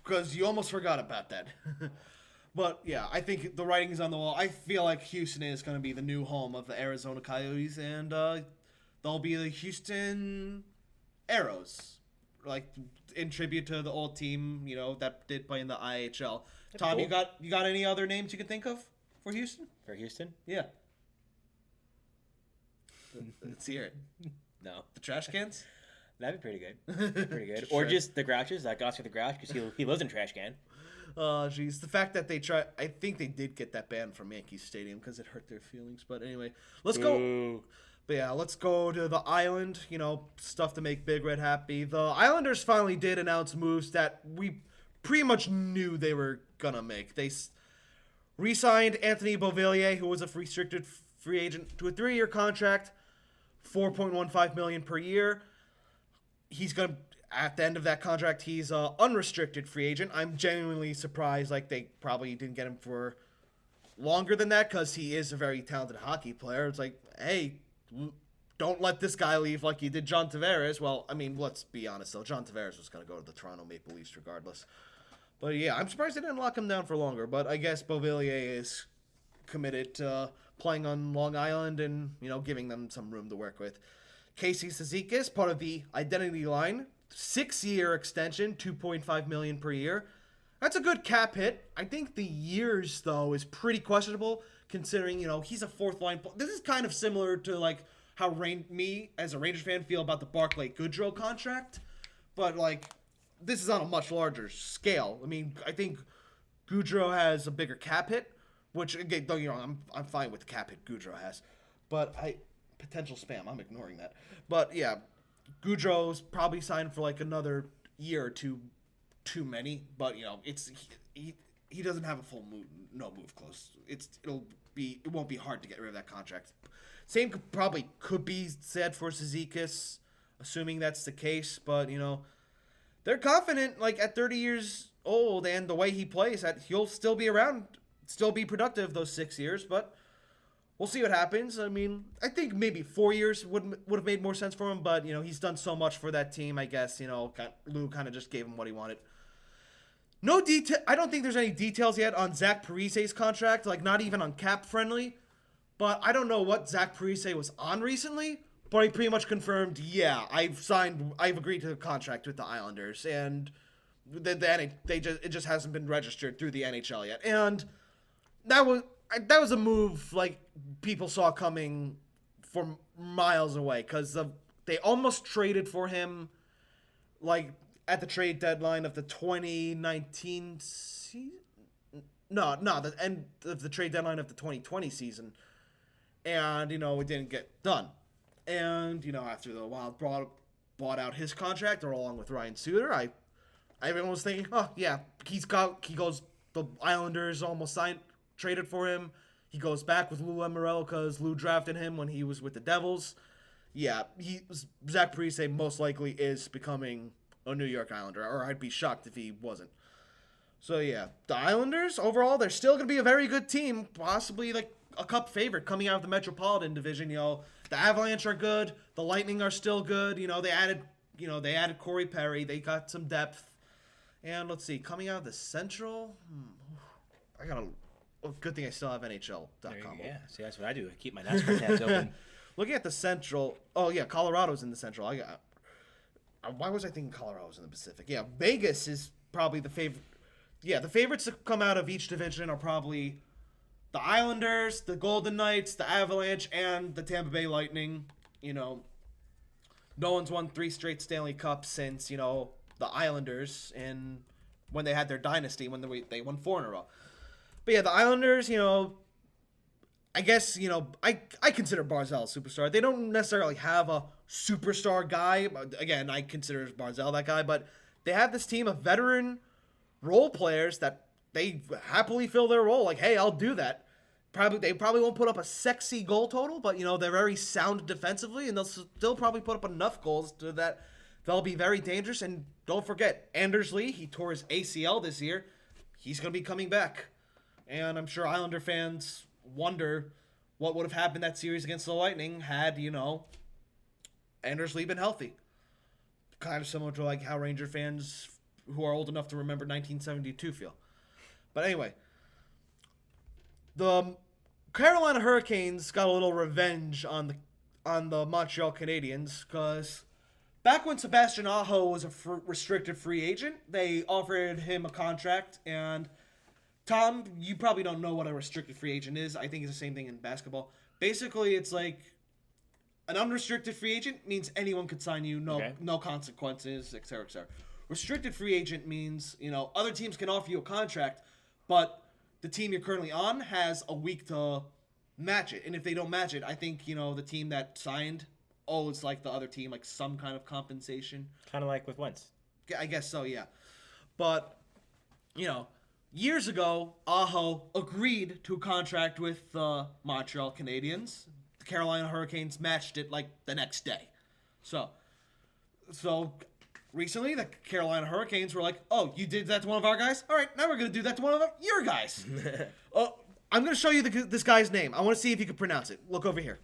because you almost forgot about that. But yeah, I think the writing is on the wall. I feel like Houston is going to be the new home of the Arizona Coyotes, and they'll be the Houston Aeros, like in tribute to the old team, that did play in the IHL. Tom, cool. you got any other names you can think of for Houston? For Houston? Yeah. Let's hear it. No. The trash cans? That'd be pretty good. Pretty good. Or just the Grouches, like Oscar the Grouch, because he lives in trash can. Jeez. The fact that I think they did get that ban from Yankee Stadium because it hurt their feelings. But anyway, let's go. Ooh. But yeah, let's go to the island. Stuff to make Big Red happy. The Islanders finally did announce moves that we pretty much knew they were gonna make. They re-signed Anthony Beauvillier, who was a restricted free agent, to a 3-year contract, $4.15 million per year. he's going to, at the end of that contract, he's an unrestricted free agent. I'm genuinely surprised, like, they probably didn't get him for longer than that because he is a very talented hockey player. It's like, hey, don't let this guy leave like you did John Tavares. Well, I mean, let's be honest, though. John Tavares was going to go to the Toronto Maple Leafs regardless. But, yeah, I'm surprised they didn't lock him down for longer. But I guess Beauvillier is committed to playing on Long Island and, giving them some room to work with. Casey Cizikas, part of the identity line, 6-year extension, $2.5 million per year. That's a good cap hit. I think the years, though, is pretty questionable considering, he's a fourth-line. This is kind of similar to, like, how me, as a Rangers fan, feel about the Barclay Goodrow contract. But, like, this is on a much larger scale. I mean, I think Goodrow has a bigger cap hit, which, again, don't get me wrong, I'm fine with the cap hit Goodrow has. But potential spam, I'm ignoring that. But, yeah, Goudreau's probably signed for, like, another year or two too many, but he doesn't have a full move clause. It won't be hard to get rid of that contract. Same could be said for Cizikas, assuming that's the case. But they're confident, like at 30 years old and the way he plays, that he'll still be around, still be productive those 6 years. But we'll see what happens. I mean, I think maybe 4 years would have made more sense for him. But he's done so much for that team. I guess Lou kind of just gave him what he wanted. No detail. I don't think there's any details yet on Zach Parise's contract, like not even on Cap Friendly. But I don't know what Zach Parise was on recently. But he pretty much confirmed, yeah, I've agreed to a contract with the Islanders, and it just hasn't been registered through the NHL yet. And that was a move like people saw coming from miles away because they almost traded for him, like, at the trade deadline of the 2019 season? No, the end of the trade deadline of the 2020 season. And, it didn't get done. And, after the Wild bought out his contract, or along with Ryan Suter, everyone was thinking, oh, yeah, the Islanders almost traded for him. He goes back with Lou Lamoriello because Lou drafted him when he was with the Devils. Yeah, Zach Parise most likely is becoming a New York Islander, or I'd be shocked if he wasn't. So, yeah, the Islanders, overall, they're still going to be a very good team, possibly, like, a cup favorite coming out of the Metropolitan Division. The Avalanche are good, the Lightning are still good. They added Corey Perry, they got some depth. And let's see, coming out of the Central, good thing I still have NHL.com. Yeah, see, that's what I do. I keep my NASCAR tabs open. Looking at the Central, oh yeah, Colorado's in the Central. Why was I thinking Colorado was in the Pacific? Yeah, Vegas is probably the favorite. Yeah, the favorites to come out of each division are probably the Islanders, the Golden Knights, the Avalanche, and the Tampa Bay Lightning. No one's won 3 straight Stanley Cups since, the Islanders, and when they had their dynasty, when they won 4 in a row. But yeah, the Islanders, I guess, I consider Barzal a superstar. They don't necessarily have a superstar guy. Again, I consider Barzal that guy, but they have this team of veteran role players that they happily fill their role. Like, hey, I'll do that. They probably won't put up a sexy goal total, but, they're very sound defensively, and they'll still probably put up enough goals to that they'll be very dangerous. And don't forget, Anders Lee, he tore his ACL this year. He's going to be coming back. And I'm sure Islander fans wonder what would have happened that series against the Lightning had, Anders Lee been healthy. Kind of similar to like how Ranger fans who are old enough to remember 1972 feel. But anyway, the Carolina Hurricanes got a little revenge on the Montreal Canadiens because back when Sebastian Aho was a restricted free agent, they offered him a contract. And Tom, you probably don't know what a restricted free agent is. I think it's the same thing in basketball. Basically, it's like an unrestricted free agent means anyone could sign you, no consequences, et cetera, et cetera. Restricted free agent means, other teams can offer you a contract, but the team you're currently on has a week to match it. And if they don't match it, I think, the team that signed owes like the other team like some kind of compensation. Kind of like with Wentz. I guess so, yeah. But, years ago, Aho agreed to a contract with the Montreal Canadiens. The Carolina Hurricanes matched it like the next day. So, So recently, the Carolina Hurricanes were like, "Oh, you did that to one of our guys? All right, now we're gonna do that to one of your guys." I'm gonna show you this guy's name. I want to see if you can pronounce it. Look over here.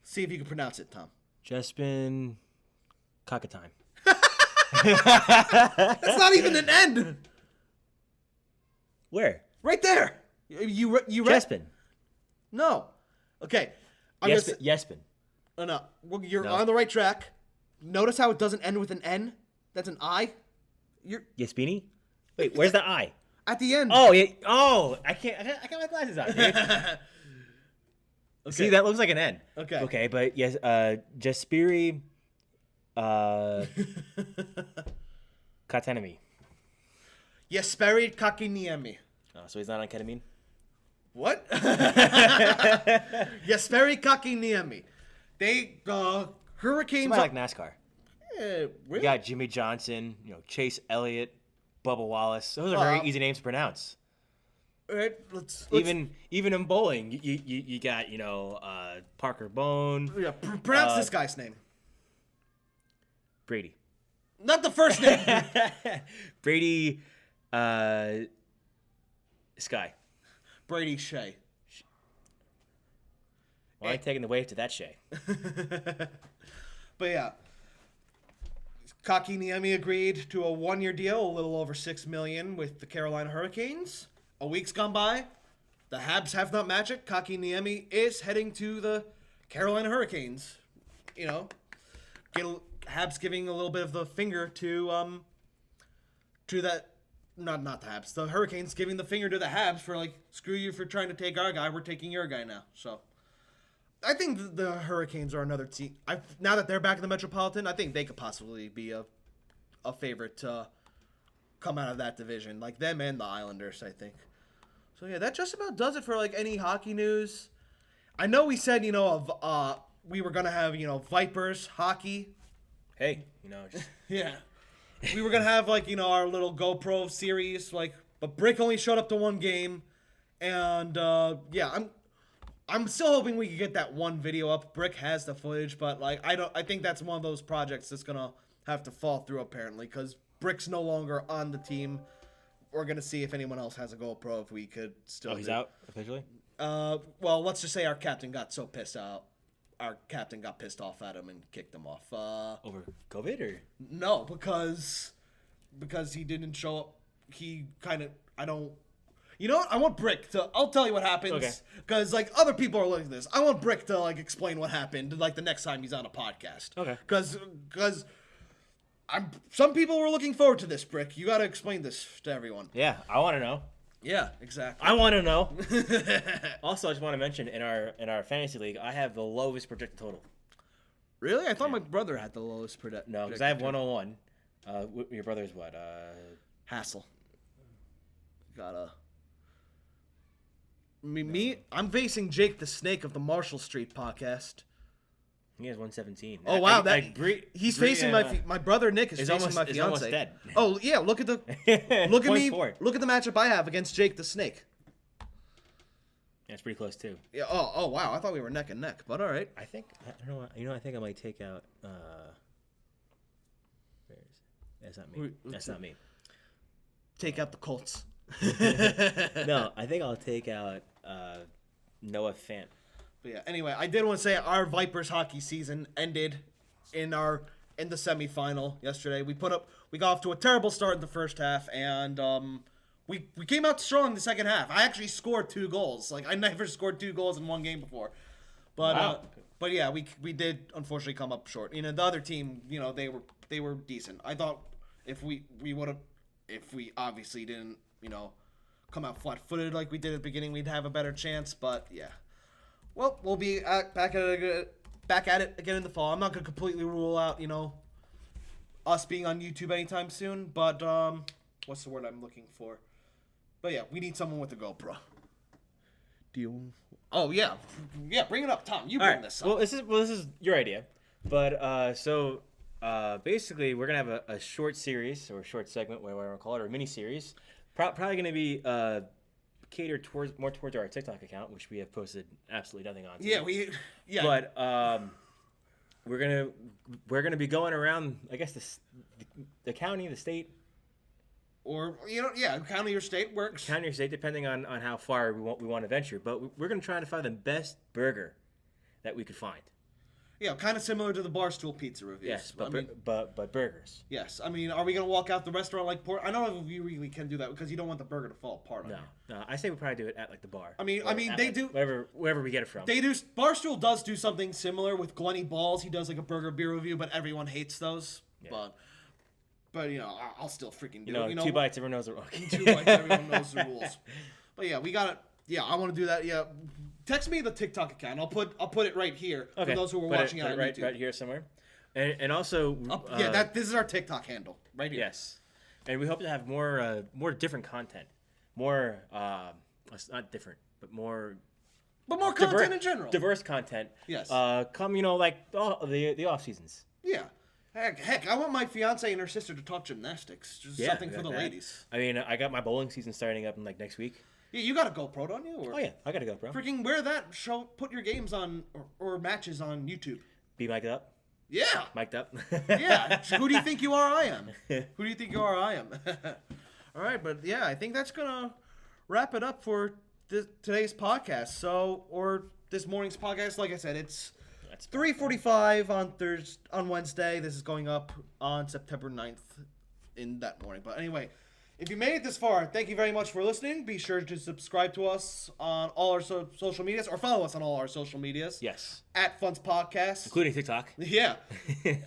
See if you can pronounce it, Tom. Jespin Cockatime. That's not even an N. Where? Right there. You read? Jespin. No. Okay. Jespin. Oh, no. Well, you're No. on the right track. Notice how it doesn't end with an N? That's an I. You're Yespini? Wait, where's the I? at the end. Oh, yeah. Oh, I got my glasses on, dude. Okay. See, that looks like an N. Okay. Okay, but yes, Jespiri Katanami. Jesperi Kakiniemi. Oh, so he's not on ketamine? What? Jesperi Kakiniemi. They Hurricanes. Somebody like NASCAR. Really? You got Jimmy Johnson, Chase Elliott, Bubba Wallace. Those are very easy names to pronounce. All right, let's Even in bowling, you got Parker Bone, yeah, pronounce this guy's name. Brady, Not the first name. Brady, Sky. Brady Shea. Why are you taking the wave to that Shay? But yeah, Kakiniemi agreed to a 1-year deal, a little over $6 million, with the Carolina Hurricanes. A week's gone by. The Habs have not matched it. Kakiniemi is heading to the Carolina Hurricanes. Habs giving a little bit of the finger to that. Not the Habs. The Hurricanes giving the finger to the Habs for like, screw you for trying to take our guy. We're taking your guy now. So I think the Hurricanes are another team. Now that they're back in the Metropolitan, I think they could possibly be a favorite to come out of that division, like them and the Islanders, I think. So yeah, that just about does it for like any hockey news. I know we said we were gonna have Vipers hockey. Hey, just Yeah, we were gonna have our little GoPro series, but Brick only showed up to one game, and I'm still hoping we can get that one video up. Brick has the footage, but I think that's one of those projects that's gonna have to fall through apparently, because Brick's no longer on the team. We're gonna see if anyone else has a GoPro, if we could still. Oh, he's out officially? Well, let's just say our captain got so pissed out. Our captain got pissed off at him and kicked him off. Over COVID or? No, because he didn't show up. He kind of, I don't. You know what? I want Brick to. I'll tell you what happens. Okay. Because other people are looking at this. I want Brick to explain what happened the next time he's on a podcast. Okay. Because some people were looking forward to this, Brick. You got to explain this to everyone. Yeah, I want to know. Yeah, exactly. I want to know. Also, I just want to mention in our fantasy league, I have the lowest projected total. Really? I thought my brother had the lowest projected. No, because I have 101. Your brother's what? Hassel. I'm facing Jake the Snake of the Marshall Street podcast. He has 117. Oh wow, he's Bree, facing my brother Nick is facing my fiance. Almost dead. Oh yeah, look at me. Look at the matchup I have against Jake the Snake. Yeah, it's pretty close too. Yeah. Oh wow, I thought we were neck and neck, but all right. I think I don't know. I think I might take out. That's not me. That's not me. Take out the Colts. No, I think I'll take out Noah Fant. But yeah, anyway, I did want to say our Vipers hockey season ended in the semifinal yesterday. We got off to a terrible start in the first half, and we came out strong in the second half. I actually scored 2 goals. I never scored 2 goals in one game before. But wow. But yeah, we did unfortunately come up short. The other team, they were decent. I thought if we obviously didn't, come out flat-footed like we did at the beginning, we'd have a better chance. But yeah. Well, we'll be back at it again in the fall. I'm not going to completely rule out, us being on YouTube anytime soon. But what's the word I'm looking for? But yeah, we need someone with a GoPro. Oh yeah, bring it up, Tom. You bring this up. Well, this is your idea, but basically we're gonna have a short series or a short segment, whatever I want to call it, or a mini series. Probably gonna be catered more towards our TikTok account, which we have posted absolutely nothing on. Yeah. But we're gonna be going around, I guess, the county, the state. Or, county or state works. County or state, depending on how far we want to venture. But we're going to try to find the best burger that we could find. Yeah, kind of similar to the Barstool Pizza reviews. Yes, but burgers. Yes, I mean, are we going to walk out the restaurant like pork? I don't know if you really can do that because you don't want the burger to fall apart on you. No, I say we probably do it at like the bar. I mean, they do wherever we get it from. They do. Barstool does do something similar with Glenny Balls. He does like a burger beer review, but everyone hates those. Yeah. But I'll still freaking do it. 2 bites, everyone knows the rules. 2 bites, everyone knows the rules. But yeah, we got it. Yeah, I want to do that. Yeah, text me the TikTok account. I'll put it right here for those who are watching it on YouTube. Right here somewhere. And also, this is our TikTok handle right here. Yes, and we hope to have more different content, more not different, but more content in general, diverse content. Yes. Come like the off seasons. Yeah. Heck, I want my fiance and her sister to talk gymnastics. Just something for the ladies. I mean, I got my bowling season starting up in like next week. Yeah, you got a GoPro, don't you? Or... Oh yeah, I got a GoPro. Freaking wear that. Put your games on or matches on YouTube. Be mic'd up. Yeah. Mic'd up. Yeah. Who do you think you are? I am. Who do you think you are? I am. All right, but yeah, I think that's gonna wrap it up for today's podcast. Or this morning's podcast. Like I said, it's 3:45 on Wednesday. This is going up on September 9th in that morning. But anyway, if you made it this far, thank you very much for listening. Be sure to subscribe to us on all our social medias, or follow us on all our social medias. Yes. At FUNTS Podcast. Including TikTok. Yeah.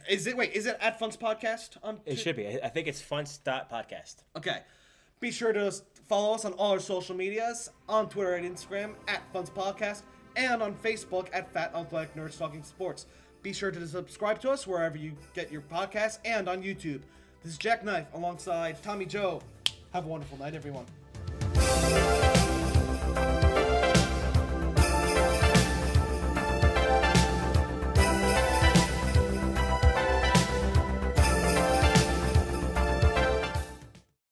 Is it at FUNTS Podcast? It should be. I think it's funts.podcast. Okay. Be sure to follow us on all our social medias, on Twitter and Instagram, at FUNTS Podcast, and on Facebook at Fat Athletic Nerds Talking Sports. Be sure to subscribe to us wherever you get your podcasts and on YouTube. This is JackKnife alongside Tommy Joe. Have a wonderful night, everyone.